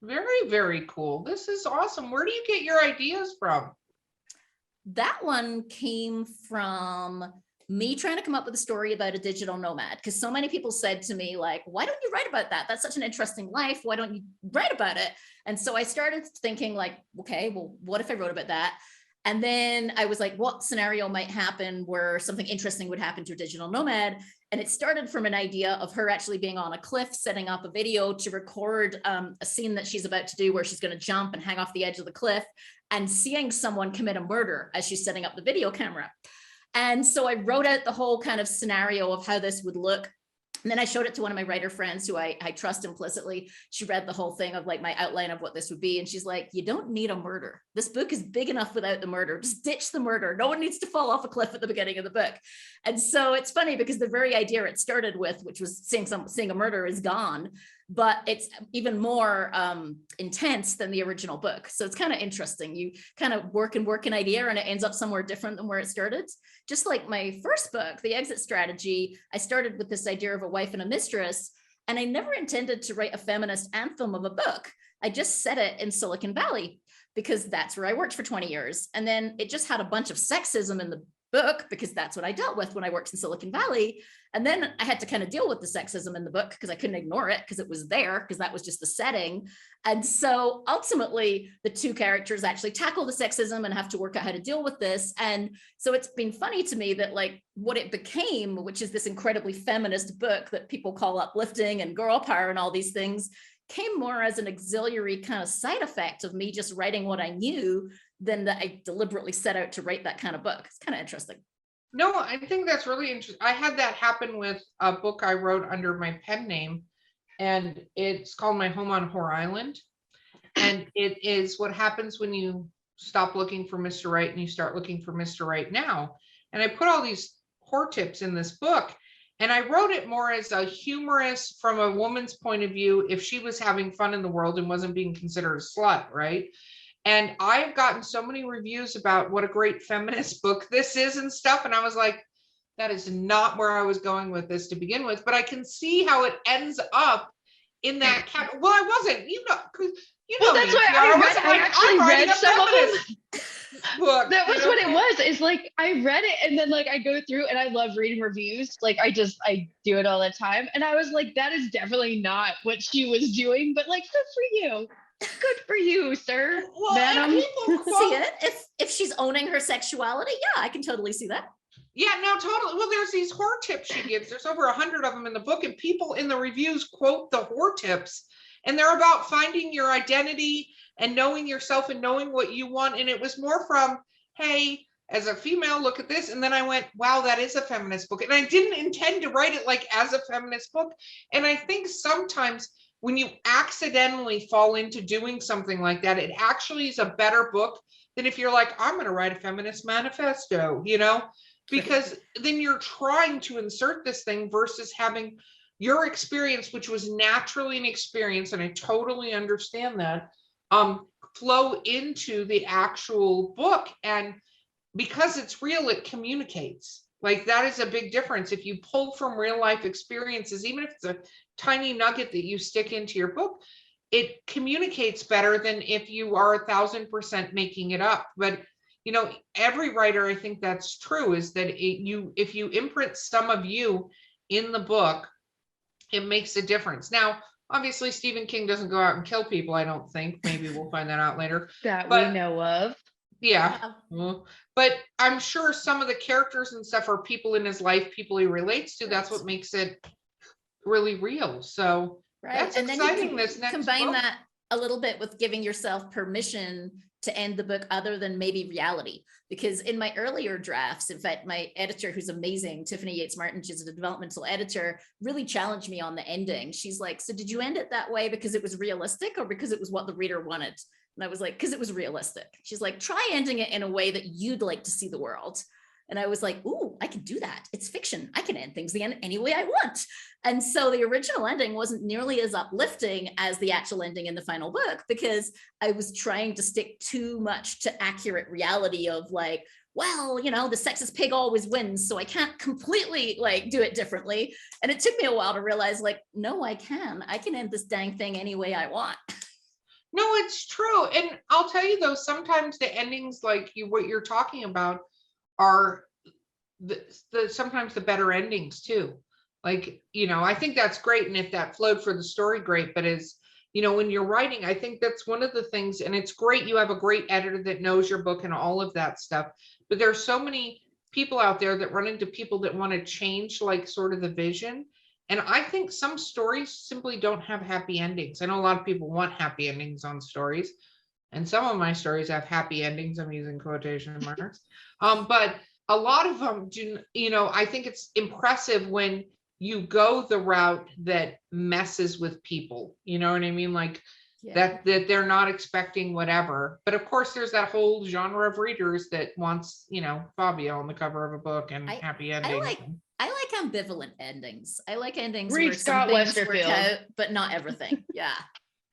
Very, very cool. This is awesome. Where do you get your ideas from? That one came from me trying to come up with a story about a digital nomad, because so many people said to me, like, why don't you write about that? That's such an interesting life. Why don't you write about it? And so I started thinking like, okay, well, what if I wrote about that? And then I was like, what scenario might happen where something interesting would happen to a digital nomad? And it started from an idea of her actually being on a cliff, setting up a video to record a scene that she's about to do where she's going to jump and hang off the edge of the cliff, and seeing someone commit a murder as she's setting up the video camera. And so I wrote out the whole kind of scenario of how this would look. And then I showed it to one of my writer friends who I trust implicitly. She read the whole thing of like my outline of what this would be. And she's like, you don't need a murder. This book is big enough without the murder. Just ditch the murder. No one needs to fall off a cliff at the beginning of the book. And so it's funny because the very idea it started with, which was seeing a murder, is gone, but it's even more intense than the original book. So it's kind of interesting. You kind of work an idea and it ends up somewhere different than where it started. Just like my first book, The Exit Strategy, I started with this idea of a wife and a mistress, and I never intended to write a feminist anthem of a book. I just set it in Silicon Valley because that's where I worked for 20 years. And then it just had a bunch of sexism in the book because that's what I dealt with when I worked in Silicon Valley. And then I had to kind of deal with the sexism in the book because I couldn't ignore it because it was there, because that was just the setting. And so ultimately the two characters actually tackle the sexism and have to work out how to deal with this. And so it's been funny to me that like what it became, which is this incredibly feminist book that people call uplifting and girl power and all these things, came more as an auxiliary kind of side effect of me just writing what I knew than that I deliberately set out to write that kind of book. It's kind of interesting. No, I think that's really interesting. I had that happen with a book I wrote under my pen name, and it's called My Home on Whore Island. And it is what happens when you stop looking for Mr. Right and you start looking for Mr. Right now. And I put all these whore tips in this book, and I wrote it more as a humorous from a woman's point of view if she was having fun in the world and wasn't being considered a slut, right? And I've gotten so many reviews about what a great feminist book this is and stuff. And I was like, that is not where I was going with this to begin with. But I can see how it ends up in that well, I wasn't, well, that's why I actually read some of them. Book, that was what it was. Is like I read it and then like I go through and I love reading reviews. Like I do it all the time. And I was like, that is definitely not what she was doing. But like, good for you. Good for you, sir. Well, Madam. See it if she's owning her sexuality. Yeah, I can totally see that. Yeah, no, totally. Well, there's these whore tips she gives. There's over 100 of them in the book, and people in the reviews quote the whore tips, and they're about finding your identity and knowing yourself and knowing what you want. And it was more from, hey, as a female, look at this. And then I went, wow, that is a feminist book. And I didn't intend to write it like as a feminist book. And I think sometimes when you accidentally fall into doing something like that, it actually is a better book than if you're like, I'm going to write a feminist manifesto, because then you're trying to insert this thing versus having your experience, which was naturally an experience, and I totally understand that, flow into the actual book. And because it's real, it communicates. Like that is a big difference. If you pull from real life experiences, even if it's a tiny nugget that you stick into your book, it communicates better than if you are 1,000% making it up. But every writer, I think that's true, is that if you imprint some of you in the book, it makes a difference. Now, obviously, Stephen King doesn't go out and kill people, I don't think. Maybe we'll find that out later. That we know of. Yeah. But I'm sure some of the characters and stuff are people in his life, people he relates to. That's what makes it really real. So that's and exciting. Then this next combine book. that a little bit with giving yourself permission to end the book other than maybe reality. Because in my earlier drafts, in fact, my editor, who's amazing, Tiffany Yates Martin, she's a developmental editor, really challenged me on the ending. She's like, so did you end it that way because it was realistic or because it was what the reader wanted? And I was like, because it was realistic. She's like, try ending it in a way that you'd like to see the world. And I was like, ooh, I can do that. It's fiction. I can end things any way I want. And so the original ending wasn't nearly as uplifting as the actual ending in the final book, because I was trying to stick too much to accurate reality of like, well, the sexist pig always wins, so I can't completely do it differently. And it took me a while to realize no, I can end this dang thing any way I want. No, it's true. And I'll tell you though, sometimes the endings what you're talking about are sometimes the better endings too. I think that's great. And if that flowed for the story, great. But when you're writing, I think that's one of the things, and it's great. You have a great editor that knows your book and all of that stuff. But there's so many people out there that run into people that want to change sort of the vision. And I think some stories simply don't have happy endings. I know a lot of people want happy endings on stories. And some of my stories have happy endings. I'm using quotation marks. But a lot of them do, I think it's impressive when you go the route that messes with people. You know what I mean? Like Yeah. that they're not expecting whatever. But of course, there's that whole genre of readers that wants, Fabio on the cover of a book and I happy I endings. like I like ambivalent endings. I like endings Read where some Scott things work Westerfield. out, but not everything. Yeah.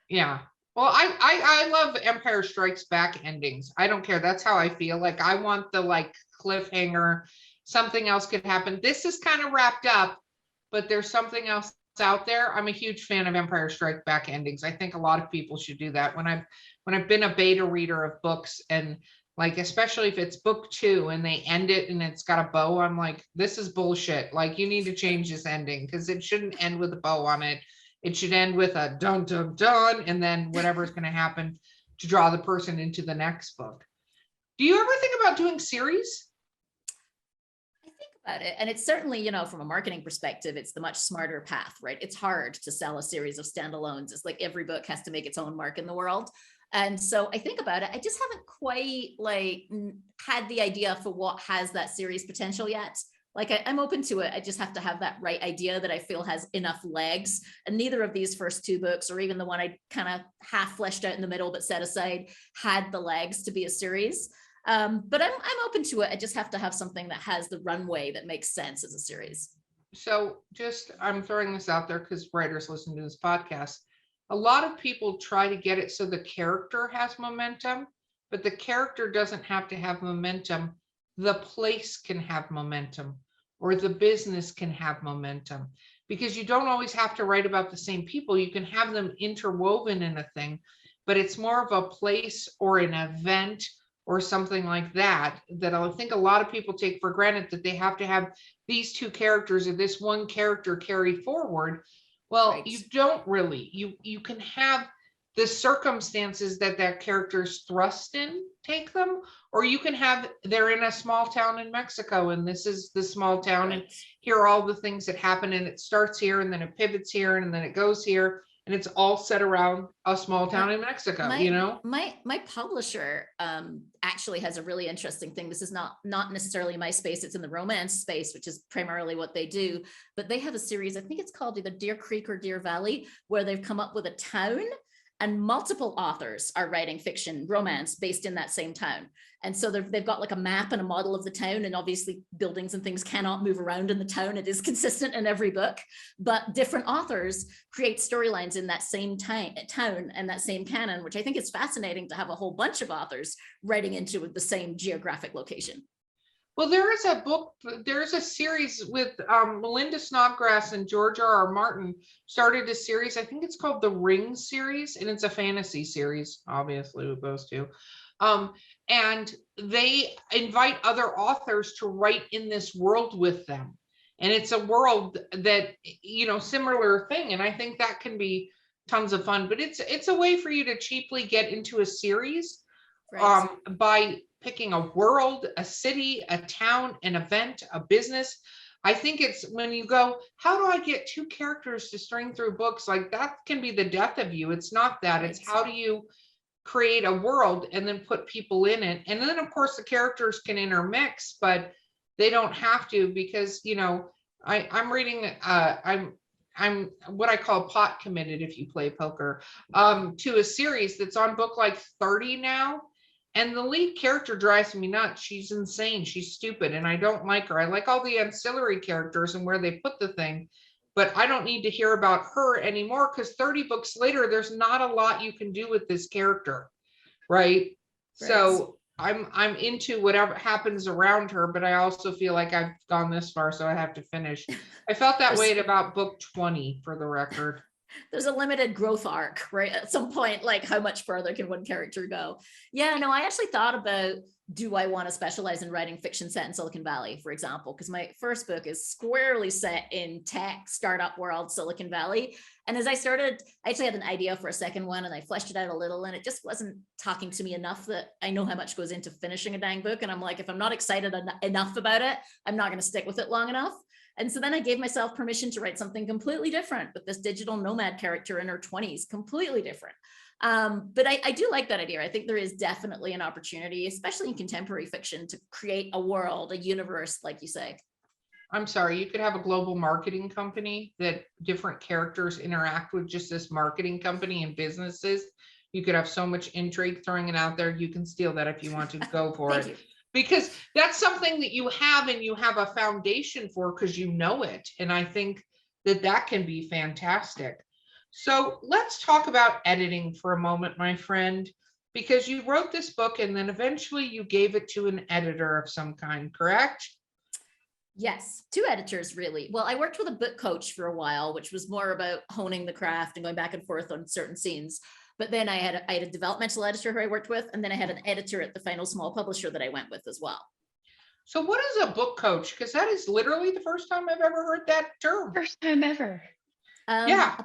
Yeah. Well, I love Empire Strikes Back endings. I don't care. That's how I feel. Like I want the like cliffhanger. Something else could happen. This is kind of wrapped up, but there's something else out there. I'm a huge fan of Empire Strikes Back endings. I think a lot of people should do that. When I've been a beta reader of books, and like especially if it's book 2 and they end it and it's got a bow, I'm like, this is bullshit. Like you need to change this ending because it shouldn't end with a bow on it. It should end with a dun dun dun, and then whatever's going to happen to draw the person into the next book. Do you ever think about doing series? I think about it. And it's certainly, from a marketing perspective, it's the much smarter path, right? It's hard to sell a series of standalones. It's like every book has to make its own mark in the world. And so I think about it. I just haven't quite had the idea for what has that series potential yet. Like I'm open to it. I just have to have that right idea that I feel has enough legs. And neither of these first 2 books, or even the one I kind of half fleshed out in the middle but set aside, had the legs to be a series. But I'm open to it. I just have to have something that has the runway that makes sense as a series. So I'm throwing this out there because writers listen to this podcast. A lot of people try to get it so the character has momentum, but the character doesn't have to have momentum. The place can have momentum, or the business can have momentum, because you don't always have to write about the same people. You can have them interwoven in a thing, but it's more of a place or an event or something like that, that I think a lot of people take for granted, that they have to have these 2 characters or this one character carried forward. Well, Right. you don't really. You can have the circumstances that character's thrust in take them, or you can have they're in a small town in Mexico and this is the small town, and Right. here are all the things that happen, and it starts here and then it pivots here and then it goes here, and it's all set around a small town in Mexico. My publisher actually has a really interesting thing. This is not necessarily my space. It's in the romance space, which is primarily what they do. But they have a series, I think it's called either Deer Creek or Deer Valley, where they've come up with a town, and multiple authors are writing fiction romance based in that same town. And so they've got like a map and a model of the town, and obviously buildings and things cannot move around in the town. It is consistent in every book, but different authors create storylines in that same town and that same canon, which I think is fascinating to have a whole bunch of authors writing into the same geographic location. Well, there's a series with Melinda Snodgrass and George R.R. Martin started a series. I think it's called the Ring series, and it's a fantasy series, obviously, with those 2. And they invite other authors to write in this world with them. And it's a world that, similar thing. And I think that can be tons of fun, but it's a way for you to cheaply get into a series, Right. by picking a world, a city, a town, an event, a business. I think it's when you go, how do I get 2 characters to string through books? Like that can be the death of you. It's not that. It's how do you create a world and then put people in it? And then of course the characters can intermix, but they don't have to, because I'm reading I'm what I call pot committed, if you play poker, to a series that's on book like 30 now. And the lead character drives me nuts. She's insane. She's stupid. And I don't like her. I like all the ancillary characters and where they put the thing, but I don't need to hear about her anymore, because 30 books later, there's not a lot you can do with this character. Right. So I'm into whatever happens around her, but I also feel like I've gone this far, so I have to finish. I felt that way at about book 20, for the record. There's a limited growth arc, right? At some point, like how much further can one character go? Yeah, no, I actually thought about, do I want to specialize in writing fiction set in Silicon Valley, for example? Because my first book is squarely set in tech startup world, Silicon Valley. And as I actually had an idea for a second one, and I fleshed it out a little, and it just wasn't talking to me enough that I know how much goes into finishing a dang book. And I'm like, if I'm not excited enough about it, I'm not going to stick with it long enough. And so then I gave myself permission to write something completely different with this digital nomad character in her 20s, completely different. But I do like that idea. I think there is definitely an opportunity, especially in contemporary fiction, to create a world, a universe, like you say. I'm sorry, you could have a global marketing company that different characters interact with just this marketing company and businesses. You could have so much intrigue throwing it out there. You can steal that if you want to go for Thank it. you. Because that's something that you have and you have a foundation for because you know it. And I think that that can be fantastic. So let's talk about editing for a moment, my friend, because you wrote this book and then eventually you gave it to an editor of some kind, correct? Yes, two editors really. Well, I worked with a book coach for a while, which was more about honing the craft and going back and forth on certain scenes. But then I had a developmental editor who I worked with, and then I had an editor at the final small publisher that I went with as well. So what is a book coach? Because that is literally the first time I've ever heard that term. First time ever. Yeah.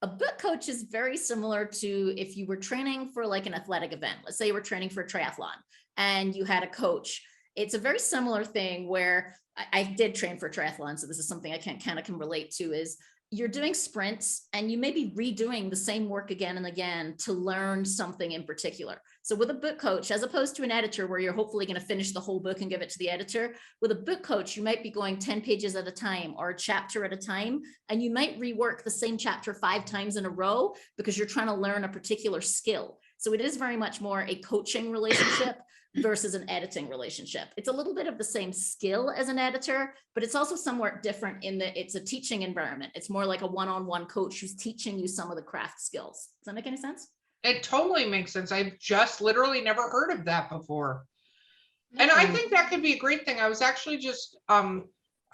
A book coach is very similar to if you were training for like an athletic event. Let's say you were training for a triathlon and you had a coach. It's a very similar thing where I did train for a triathlon. So this is something I can relate to is you're doing sprints and you may be redoing the same work again and again to learn something in particular. So with a book coach, as opposed to an editor where you're hopefully going to finish the whole book and give it to the editor, with a book coach, you might be going 10 pages at a time or a chapter at a time, and you might rework the same chapter 5 times in a row because you're trying to learn a particular skill. So it is very much more a coaching relationship versus an editing relationship. It's a little bit of the same skill as an editor, but it's also somewhat different in that it's a teaching environment. It's more like a one-on-one coach who's teaching you some of the craft skills. Does that make any sense? It totally makes sense. I've just literally never heard of that before. And I think that could be a great thing. I was actually just, I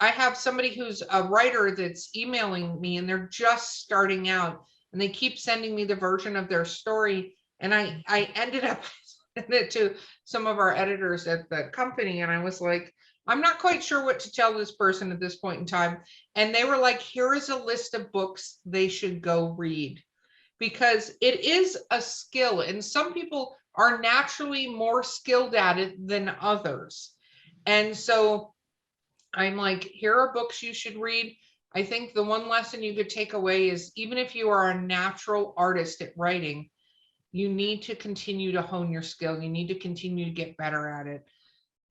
have somebody who's a writer that's emailing me and they're just starting out and they keep sending me the version of their story. And I ended up sending it to some of our editors at the company. And I was like, I'm not quite sure what to tell this person at this point in time. And they were like, here is a list of books they should go read. Because it is a skill and some people are naturally more skilled at it than others. And so I'm like, here are books you should read. I think the one lesson you could take away is even if you are a natural artist at writing, you need to continue to hone your skill. You need to continue to get better at it.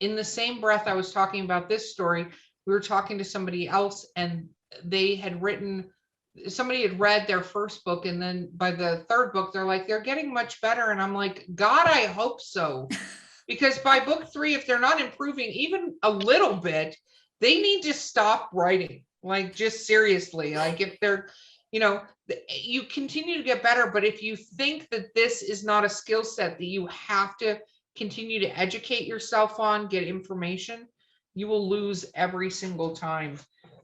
In the same breath, I was talking about this story. We were talking to somebody else and they had written, somebody had read their first book and then by the third book they're like they're getting much better and I'm like, God, I hope so. Because by book 3, if they're not improving even a little bit, they need to stop writing. Like just seriously, like if they're, you continue to get better, but if you think that this is not a skill set that you have to continue to educate yourself on, get information, you will lose every single time.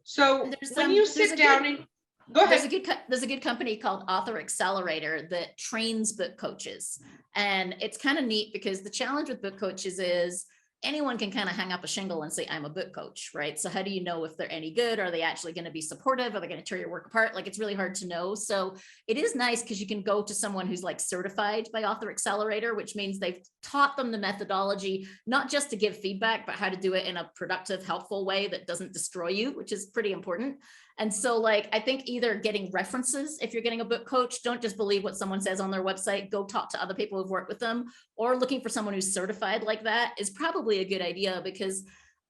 So when you sit down and go ahead. There's a good company called Author Accelerator that trains book coaches. And it's kind of neat because the challenge with book coaches is anyone can kind of hang up a shingle and say, I'm a book coach, right? So how do you know if they're any good? Are they actually going to be supportive? Are they going to tear your work apart? Like, it's really hard to know. So it is nice because you can go to someone who's like certified by Author Accelerator, which means they've taught them the methodology, not just to give feedback, but how to do it in a productive, helpful way that doesn't destroy you, which is pretty important. And so like, I think either getting references, if you're getting a book coach, don't just believe what someone says on their website, go talk to other people who've worked with them, or looking for someone who's certified like that is probably a good idea, because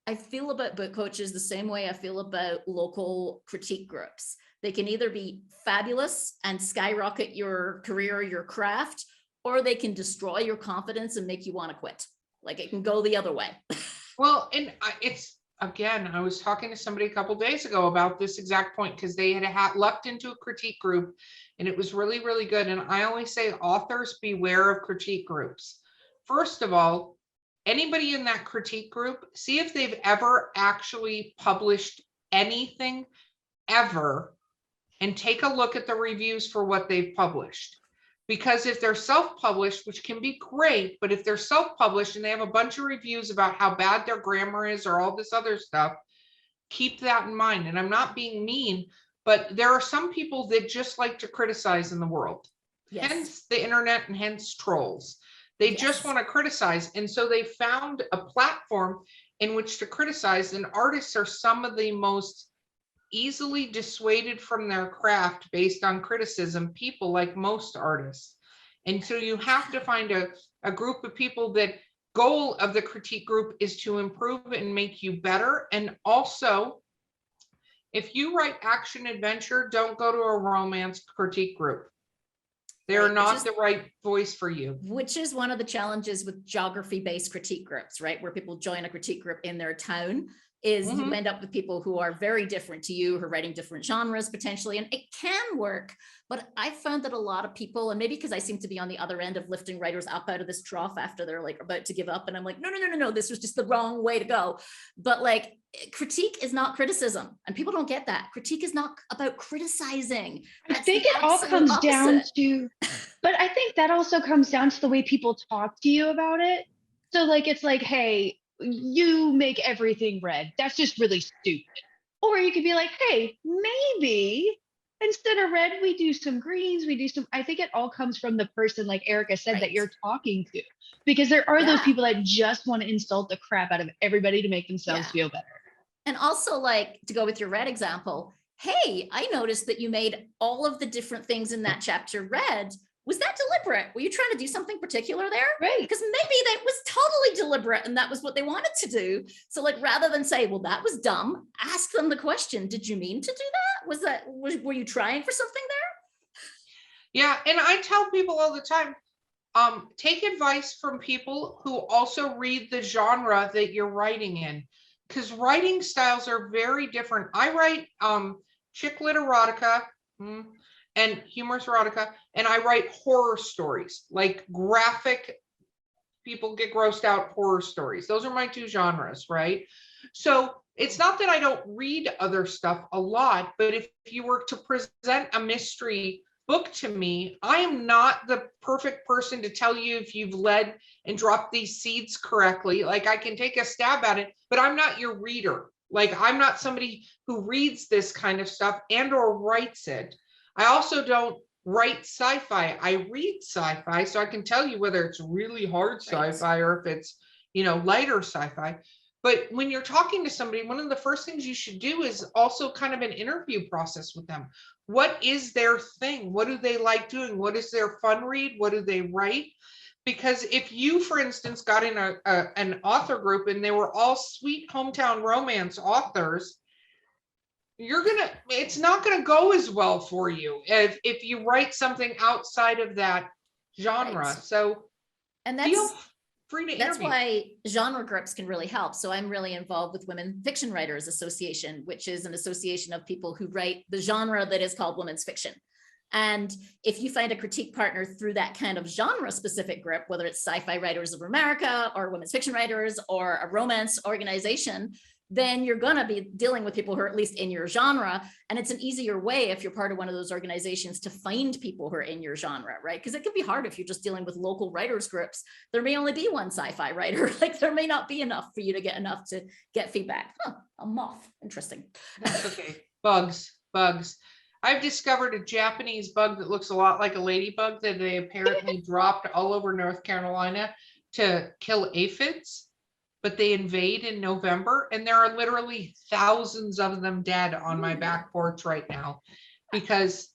I feel about book coaches the same way I feel about local critique groups. They can either be fabulous and skyrocket your career, your craft, or they can destroy your confidence and make you want to quit. Like, it can go the other way. Well, and it's, again, I was talking to somebody a couple days ago about this exact point because they had lucked into a critique group and it was really, really good. And I always say, authors beware of critique groups. First of all, anybody in that critique group, see if they've ever actually published anything ever and take a look at the reviews for what they've published. Because if they're self-published, which can be great, but if they're self-published and they have a bunch of reviews about how bad their grammar is or all this other stuff, keep that in mind. And I'm not being mean, but there are some people that just like to criticize in the world. Yes. Hence the internet and hence trolls. They just want to criticize. And so they found a platform in which to criticize, and artists are some of the most easily dissuaded from their craft based on criticism people, like most artists. And so you have to find a group of people that goal of the critique group is to improve and make you better. And also If you write action adventure, don't go to a romance critique group. They're Right, not the right voice for you. Which is one of the challenges with geography-based critique groups, right? Where people join a critique group in their town, is you end up with people who are very different to you, who are writing different genres potentially, and it can work. But I found that a lot of people, and maybe because I seem to be on the other end of lifting writers up out of this trough after they're like about to give up, and I'm like, no, this was just the wrong way to go. But like, critique is not criticism, and people don't get that. Critique is not about criticizing. I think it all comes down to, but I think that also comes down to the way people talk to you about it. So like, it's like, hey, you make everything red. That's just really stupid. Or you could be like, hey, maybe instead of red, we do some greens, we do some, I think it all comes from the person, like Erica said, that you're talking to. Because there are those people that just want to insult the crap out of everybody to make themselves feel better. And also, like, to go with your red example, hey, I noticed that you made all of the different things in that chapter red. Was that deliberate? Were you trying to do something particular there? Right. Because maybe that was totally deliberate and that was what they wanted to do. So like, rather than say, well, that was dumb, ask them the question. Did you mean to do that? Were you trying for something there? Yeah. And I tell people all the time, take advice from people who also read the genre that you're writing in, because writing styles are very different. I write chick lit erotica and humorous erotica, and I write horror stories, like graphic, people get grossed out horror stories. Those are my two genres, right? So it's not that I don't read other stuff a lot, but if you were to present a mystery book to me, I am not the perfect person to tell you if you've led and dropped these seeds correctly. Like, I can take a stab at it, but I'm not your reader. Like, I'm not somebody who reads this kind of stuff and or writes it. I also don't write sci-fi. I read sci-fi, so I can tell you whether it's really hard sci-fi or if it's, lighter sci-fi. But when you're talking to somebody, one of the first things you should do is also kind of an interview process with them. What is their thing? What do they like doing? What is their fun read? What do they write? Because if you, for instance, got in an author group and they were all sweet hometown romance authors, it's not gonna go as well for you if you write something outside of that genre. Right. So and feel free to that's interview. why genre groups can really help. So I'm really involved with Women Fiction Writers Association, which is an association of people who write the genre that is called women's fiction. And if you find a critique partner through that kind of genre specific group, whether it's Sci-Fi Writers of America or Women's Fiction Writers or a romance organization, then you're going to be dealing with people who are at least in your genre. And it's an easier way, if you're part of one of those organizations, to find people who are in your genre, right? Because it can be hard if you're just dealing with local writers groups. There may only be one sci-fi writer. Like, there may not be enough for you to get enough to get feedback. A moth. Interesting. That's okay. Bugs. I've discovered a Japanese bug that looks a lot like a ladybug that they apparently dropped all over North Carolina to kill aphids. But they invade in November, and there are literally thousands of them dead on my back porch right now, because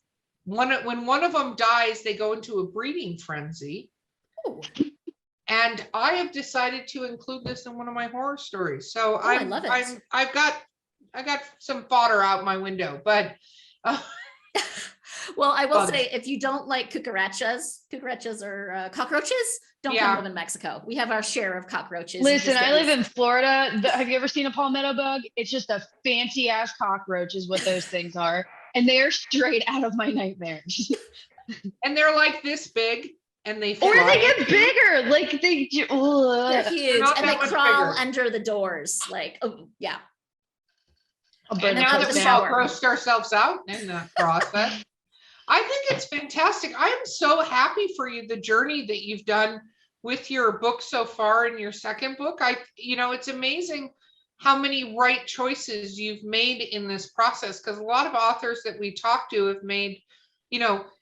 when one of them dies, they go into a breeding frenzy. And I have decided to include this in one of my horror stories. So I love it. I've got some fodder out my window, but well, I will say, if you don't like cucarachas or cockroaches, don't come live in Mexico. We have our share of cockroaches. Listen, I live in Florida. Have you ever seen a palmetto bug? It's just a fancy ass cockroach is what those things are. And they're straight out of my nightmares. And they're like this big, and they fly. Or they get bigger. Like they're huge, and they crawl under the doors. Like, oh yeah. And now that we all grossed ourselves out in that process, I think it's fantastic. I am so happy for you, the journey that you've done with your book so far in your second book. It's amazing how many right choices you've made in this process, because a lot of authors that we talk to have made,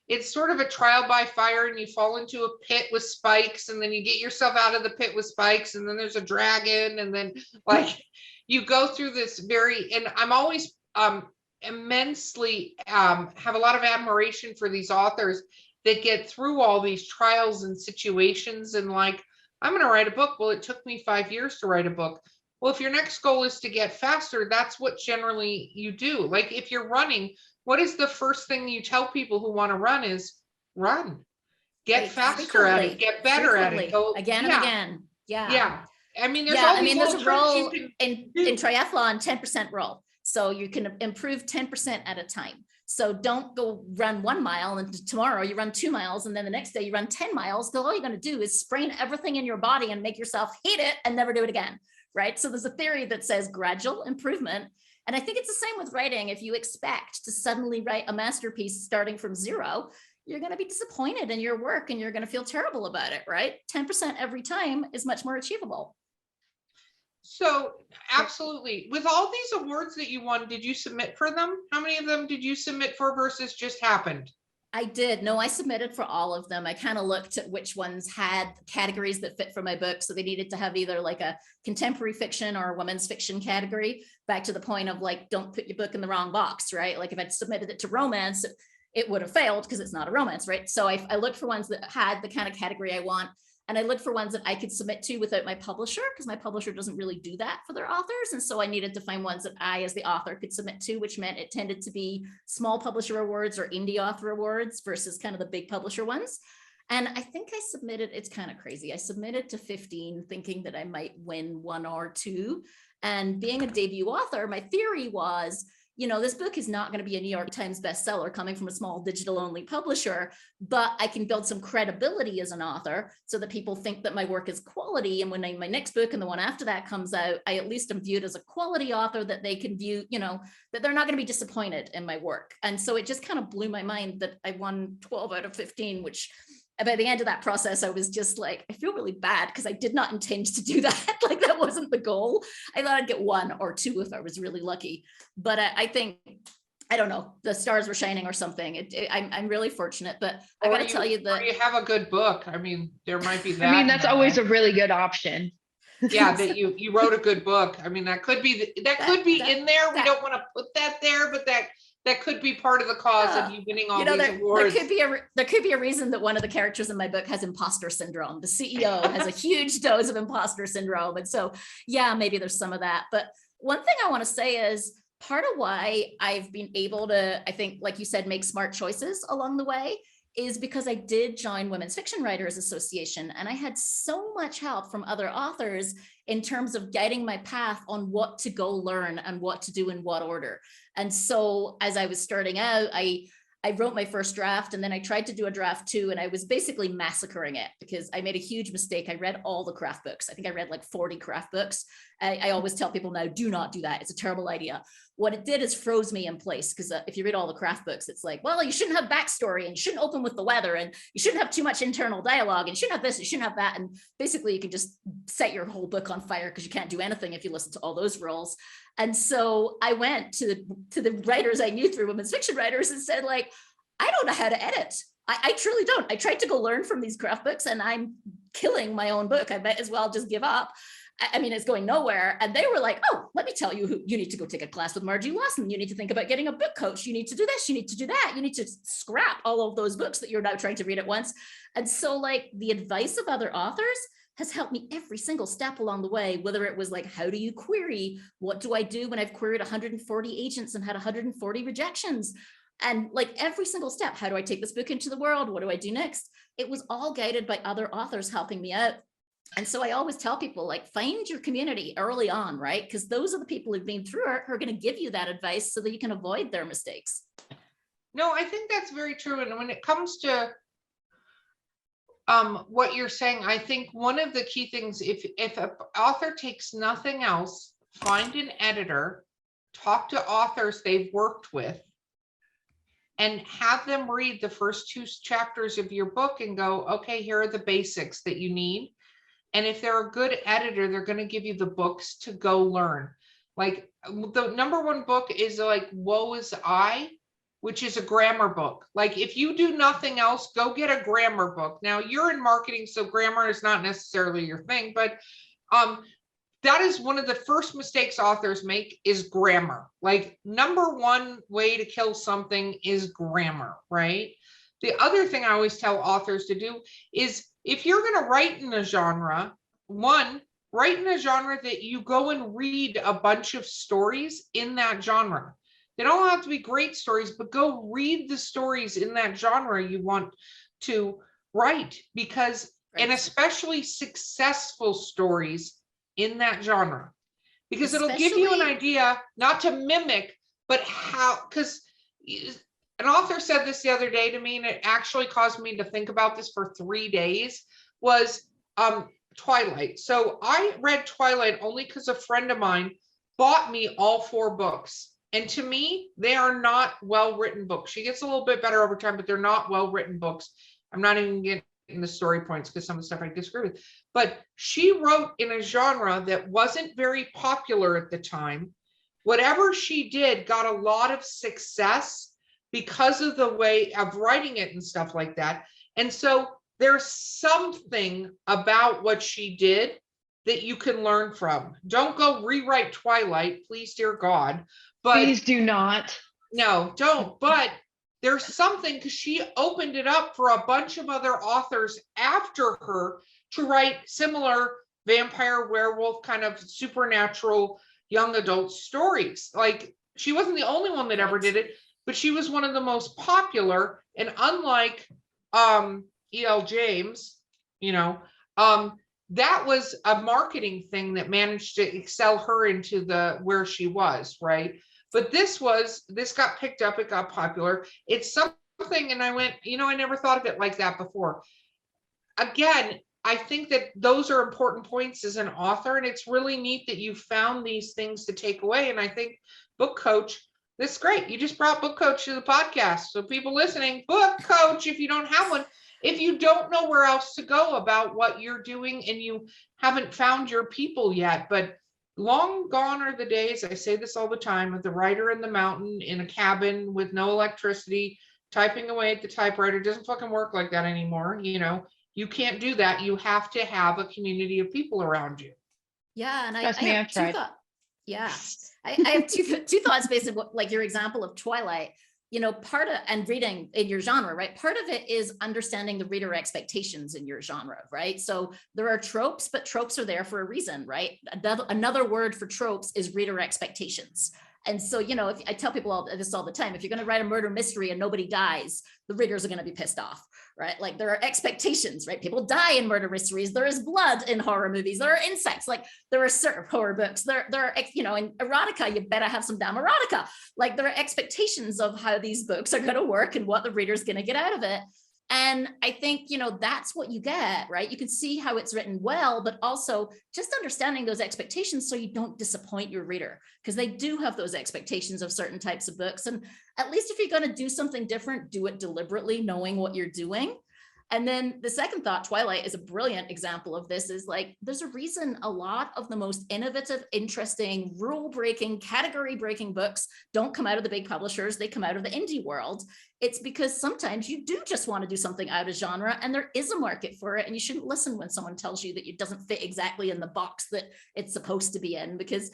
it's sort of a trial by fire, and you fall into a pit with spikes, and then you get yourself out of the pit with spikes, and then there's a dragon, and then like you go through this and I'm always immensely have a lot of admiration for these authors that get through all these trials and situations, and like, I'm going to write a book. Well, it took me 5 years to write a book. Well, if your next goal is to get faster, that's what generally you do. Like if you're running, what is the first thing you tell people who want to run is run, get Right, faster at it, get better at it, go again and yeah, again. Yeah. yeah. I mean, there's Yeah, all I these mean, there's a little tricks you roll can in do. triathlon, 10% roll. So you can improve 10% at a time. So don't go run 1 mile and tomorrow you run 2 miles and then the next day you run 10 miles. Because all you're going to do is sprain everything in your body and make yourself hate it and never do it again. Right. So there's a theory that says gradual improvement. And I think it's the same with writing. If you expect to suddenly write a masterpiece starting from zero, you're going to be disappointed in your work and you're going to feel terrible about it. Right. 10% every time is much more achievable. So absolutely. With all these awards that you won, did you submit for them? How many of them did you submit for versus just happened? I did. No, I submitted for all of them. I kind of looked at which ones had categories that fit for my book. So they needed to have either like a contemporary fiction or a women's fiction category, back to the point of like, don't put your book in the wrong box, right? Like if I'd submitted it to romance, it would have failed because it's not a romance, right? So I looked for ones that had the kind of category I want. And I looked for ones that I could submit to without my publisher, because my publisher doesn't really do that for their authors. And so I needed to find ones that I, as the author, could submit to, which meant it tended to be small publisher awards or indie author awards versus kind of the big publisher ones. And I think I submitted, it's kind of crazy. I submitted to 15 thinking that I might win 1 or 2. And being a debut author, my theory was, you know, this book is not going to be a New York Times bestseller coming from a small digital only publisher, but I can build some credibility as an author so that people think that my work is quality. And when my next book and the one after that comes out, I at least am viewed as a quality author that they can view, you know, that they're not going to be disappointed in my work. And so it just kind of blew my mind that I won 12 out of 15, which by the end of that process, I was just like, I feel really bad because I did not intend to do that. Like that wasn't the goal. I thought I'd get 1 or 2 if I was really lucky. But I think, I don't know, the stars were shining or something. I'm really fortunate, but I got to tell you that you have a good book. I mean, there might be that. I mean, that's always a really good option. Yeah, that you wrote a good book. I mean, that could be in there. We don't want to put that there, but that could be part of the cause of you winning all these awards. There could be a reason that one of the characters in my book has imposter syndrome. The CEO has a huge dose of imposter syndrome. And so, yeah, maybe there's some of that. But one thing I want to say is part of why I've been able to, I think, like you said, make smart choices along the way is because I did join Women's Fiction Writers Association, and I had so much help from other authors in terms of guiding my path on what to go learn and what to do in what order. And so as I was starting out, I wrote my first draft, and then I tried to do a draft 2, and I was basically massacring it because I made a huge mistake. I read all the craft books. I think I read like 40 craft books. I always tell people now, do not do that. It's a terrible idea. What it did is froze me in place, because if you read all the craft books, it's like, well, you shouldn't have backstory, and you shouldn't open with the weather, and you shouldn't have too much internal dialogue, and you shouldn't have this, you shouldn't have that. And basically you can just set your whole book on fire because you can't do anything if you listen to all those rules. And so I went to the writers I knew through Women's Fiction Writers and said, like, I don't know how to edit. I truly don't. I tried to go learn from these craft books and I'm killing my own book. I might as well just give up. I mean, it's going nowhere. And they were like, oh, let me tell you, you need to go take a class with Margie Lawson. You need to think about getting a book coach. You need to do this. You need to do that. You need to scrap all of those books that you're now trying to read at once. And so like the advice of other authors has helped me every single step along the way, whether it was like, how do you query? What do I do when I've queried 140 agents and had 140 rejections? And like every single step, how do I take this book into the world? What do I do next? It was all guided by other authors helping me out. And so I always tell people, like, find your community early on, right? Because those are the people who've been through it who are going to give you that advice so that you can avoid their mistakes. No, I think that's very true. And when it comes to what you're saying, I think one of the key things, if an author takes nothing else, find an editor, talk to authors they've worked with, and have them read the first 2 chapters of your book and go, okay, here are the basics that you need. And if they're a good editor, they're going to give you the books to go learn. Like the #1 book is like Woe Is I, which is a grammar book. Like if you do nothing else, go get a grammar book. Now you're in marketing, so grammar is not necessarily your thing, but that is one of the first mistakes authors make is grammar. Like #1 way to kill something is grammar, right? The other thing I always tell authors to do is if you're going to write in a genre, 1, write in a genre that you go and read a bunch of stories in that genre. They don't have to be great stories, but go read the stories in that genre you want to write, because, and especially successful stories in that genre, because it'll give you an idea, not to mimic, but how, because an author said this the other day to me, and it actually caused me to think about this for 3 days, was Twilight. So I read Twilight only because a friend of mine bought me all 4 books. And to me, they are not well-written books. She gets a little bit better over time, but they're not well-written books. I'm not even getting the story points because some of the stuff I disagree with. But she wrote in a genre that wasn't very popular at the time. Whatever she did got a lot of success because of the way of writing it and stuff like that. And so there's something about what she did that you can learn from. Don't go rewrite Twilight, please, dear God. But please do not. No, don't. But there's something, because she opened it up for a bunch of other authors after her to write similar vampire, werewolf, kind of supernatural young adult stories. Like, she wasn't the only one that ever did it, but she was one of the most popular. And unlike E.L. James, that was a marketing thing that managed to excel her into the where she was, right? But this got picked up, it got popular. It's something, and I went, I never thought of it like that before. Again, I think that those are important points as an author, and it's really neat that you found these things to take away. And I think Book Coach, this is great. You just brought Book Coach to the podcast. So people listening, Book Coach, if you don't have one, if you don't know where else to go about what you're doing and you haven't found your people yet, but long gone are the days, I say this all the time, of the writer in the mountain in a cabin with no electricity, typing away at the typewriter. It doesn't fucking work like that anymore. You can't do that. You have to have a community of people around you. Yeah, and I Trust me, have I've tried. I have two thoughts based on like your example of Twilight. Part of, and reading in your genre, right? Part of it is understanding the reader expectations in your genre, right? So there are tropes, but tropes are there for a reason, right? Another word for tropes is reader expectations. And so, if I tell people this all the time, if you're going to write a murder mystery and nobody dies, the readers are going to be pissed off, right? Like, there are expectations, right? People die in murder mysteries. There is blood in horror movies. There are insects. Like, there are certain horror books. There are, in erotica, you better have some damn erotica. Like, there are expectations of how these books are going to work and what the reader's going to get out of it. And I think, that's what you get, right? You can see how it's written well, but also just understanding those expectations so you don't disappoint your reader, because they do have those expectations of certain types of books. And at least if you're going to do something different, do it deliberately, knowing what you're doing. And then the second thought, Twilight is a brilliant example of this, is like, there's a reason a lot of the most innovative, interesting, rule-breaking, category-breaking books don't come out of the big publishers. They come out of the indie world. It's because sometimes you do just want to do something out of genre, and there is a market for it. And you shouldn't listen when someone tells you that it doesn't fit exactly in the box that it's supposed to be in, because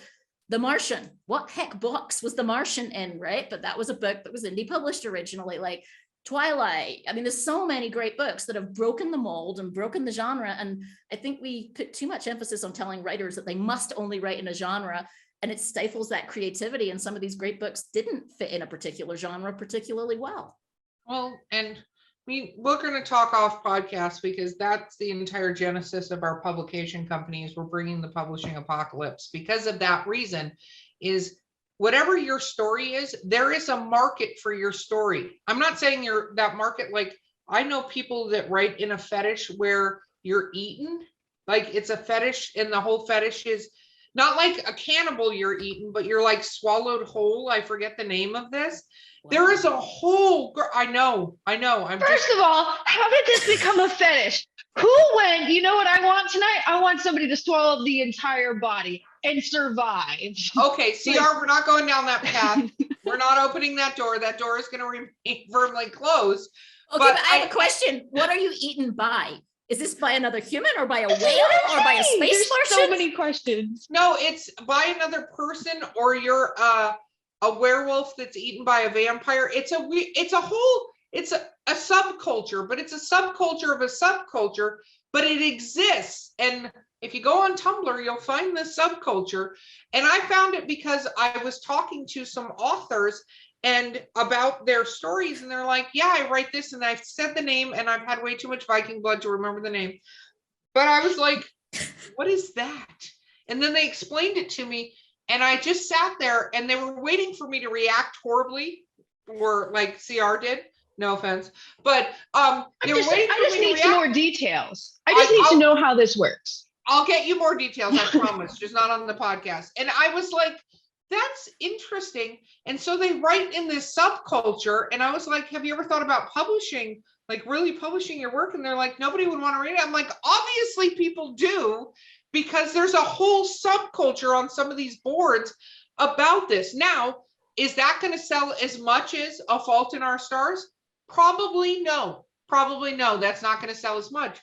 The Martian, what heck box was The Martian in, right? But that was a book that was indie published originally. Like, Twilight. I mean, there's so many great books that have broken the mold and broken the genre. And I think we put too much emphasis on telling writers that they must only write in a genre, and it stifles that creativity. And some of these great books didn't fit in a particular genre particularly well. Well, and we're going to talk off podcast, because that's the entire genesis of our publication company, is we're bringing the publishing apocalypse. Because of that reason, is whatever your story is, there is a market for your story. I'm not saying that market, like, I know people that write in a fetish where you're eaten, like it's a fetish, and the whole fetish is not like a cannibal you're eaten, but you're like swallowed whole. I forget the name of this. Wow. There is a whole, I know. First of all, how did this become a fetish? Who went, you know what I want tonight? I want somebody to swallow the entire body and survive. Okay, CR, we're not going down that path. We're not opening that door. That door is going to remain firmly closed. Okay, but I have a question. What are you eaten by? Is this by another human, or by a whale, or by a space person? So many questions. No, it's by another person, or you're a werewolf that's eaten by a vampire. It's a it's a subculture, but it's a subculture of a subculture, but it exists. And if you go on Tumblr, you'll find this subculture. And I found it because I was talking to some authors and about their stories, and they're like, yeah, I write this, and I've said the name, and I've had way too much Viking blood to remember the name. But I was like, what is that? And then they explained it to me, and I just sat there, and they were waiting for me to react horribly, or like CR did. No offense, but I just need some more details. I just need to know how this works. I'll get you more details, I promise, just not on the podcast. And I was like, that's interesting. And so they write in this subculture, and I was like, have you ever thought about publishing, like really publishing your work? And they're like, nobody would want to read it. I'm like, obviously people do, because there's a whole subculture on some of these boards about this. Now, is that going to sell as much as A Fault in Our Stars? Probably no. That's not going to sell as much.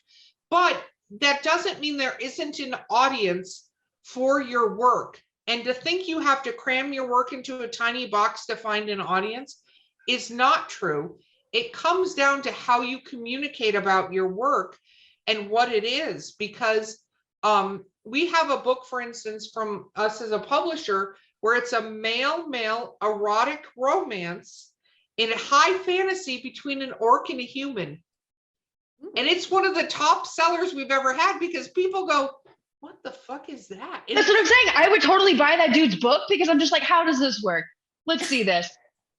But that doesn't mean there isn't an audience for your work. And to think you have to cram your work into a tiny box to find an audience is not true. It comes down to how you communicate about your work and what it is. Because we have a book, for instance, from us as a publisher, where it's a male erotic romance in high fantasy between an orc and a human. And it's one of the top sellers we've ever had, because people go, what the fuck is that? That's what I'm saying. I would totally buy that dude's book, because I'm just like, how does this work? Let's see this.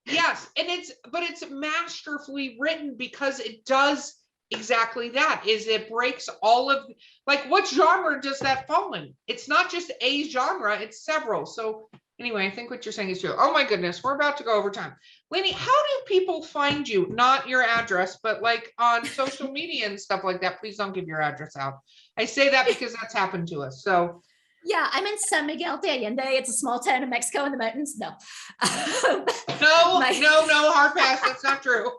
Yes. And it's masterfully written, because it does exactly that. Is it breaks all of, like, what genre does that fall in? It's not just a genre, it's several. So anyway, I think what you're saying is true. Oh my goodness, we're about to go over time. Lainey, how do people find you? Not your address, but like on social media and stuff like that. Please don't give your address out. I say that because that's happened to us. So Yeah, I'm in San Miguel de Allende. It's a small town in Mexico in the mountains. No. no, hard pass. That's not true.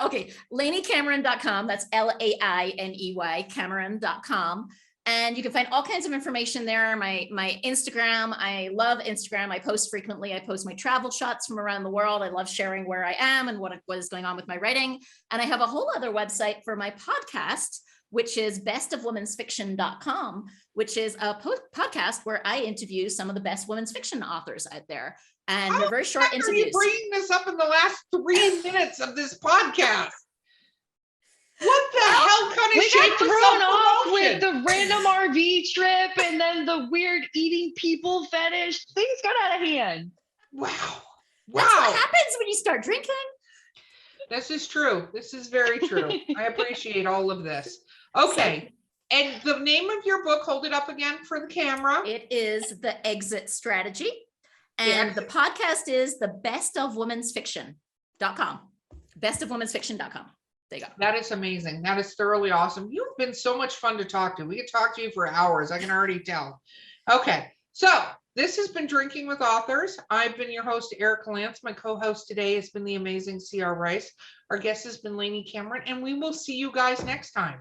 Okay, LaineyCameron.com. That's LAINEY Cameron.com. And you can find all kinds of information there. My Instagram, I love Instagram. I post frequently. I post my travel shots from around the world. I love sharing where I am and what is going on with my writing. And I have a whole other website for my podcast, which is bestofwomensfiction.com, which is a podcast where I interview some of the best women's fiction authors out there. And they're very short interviews. Are you bringing this up in the last 3 minutes of this podcast? What the hell kind of we shit get thrown off with the random RV trip and then the weird eating people fetish. Things got out of hand. Wow. That's what happens when you start drinking. This is true. This is very true. I appreciate all of this. Okay. And the name of your book, hold it up again for the camera. It is The Exit Strategy. And the podcast is the bestofwomensfiction.com. Bestofwomensfiction.com. There you go. That is amazing. That is thoroughly awesome. You've been so much fun to talk to. We could talk to you for hours. I can already tell. Okay. So this has been Drinking with Authors. I've been your host, Erica Lance. My co-host today has been the amazing CR Rice. Our guest has been Lainey Cameron, and we will see you guys next time.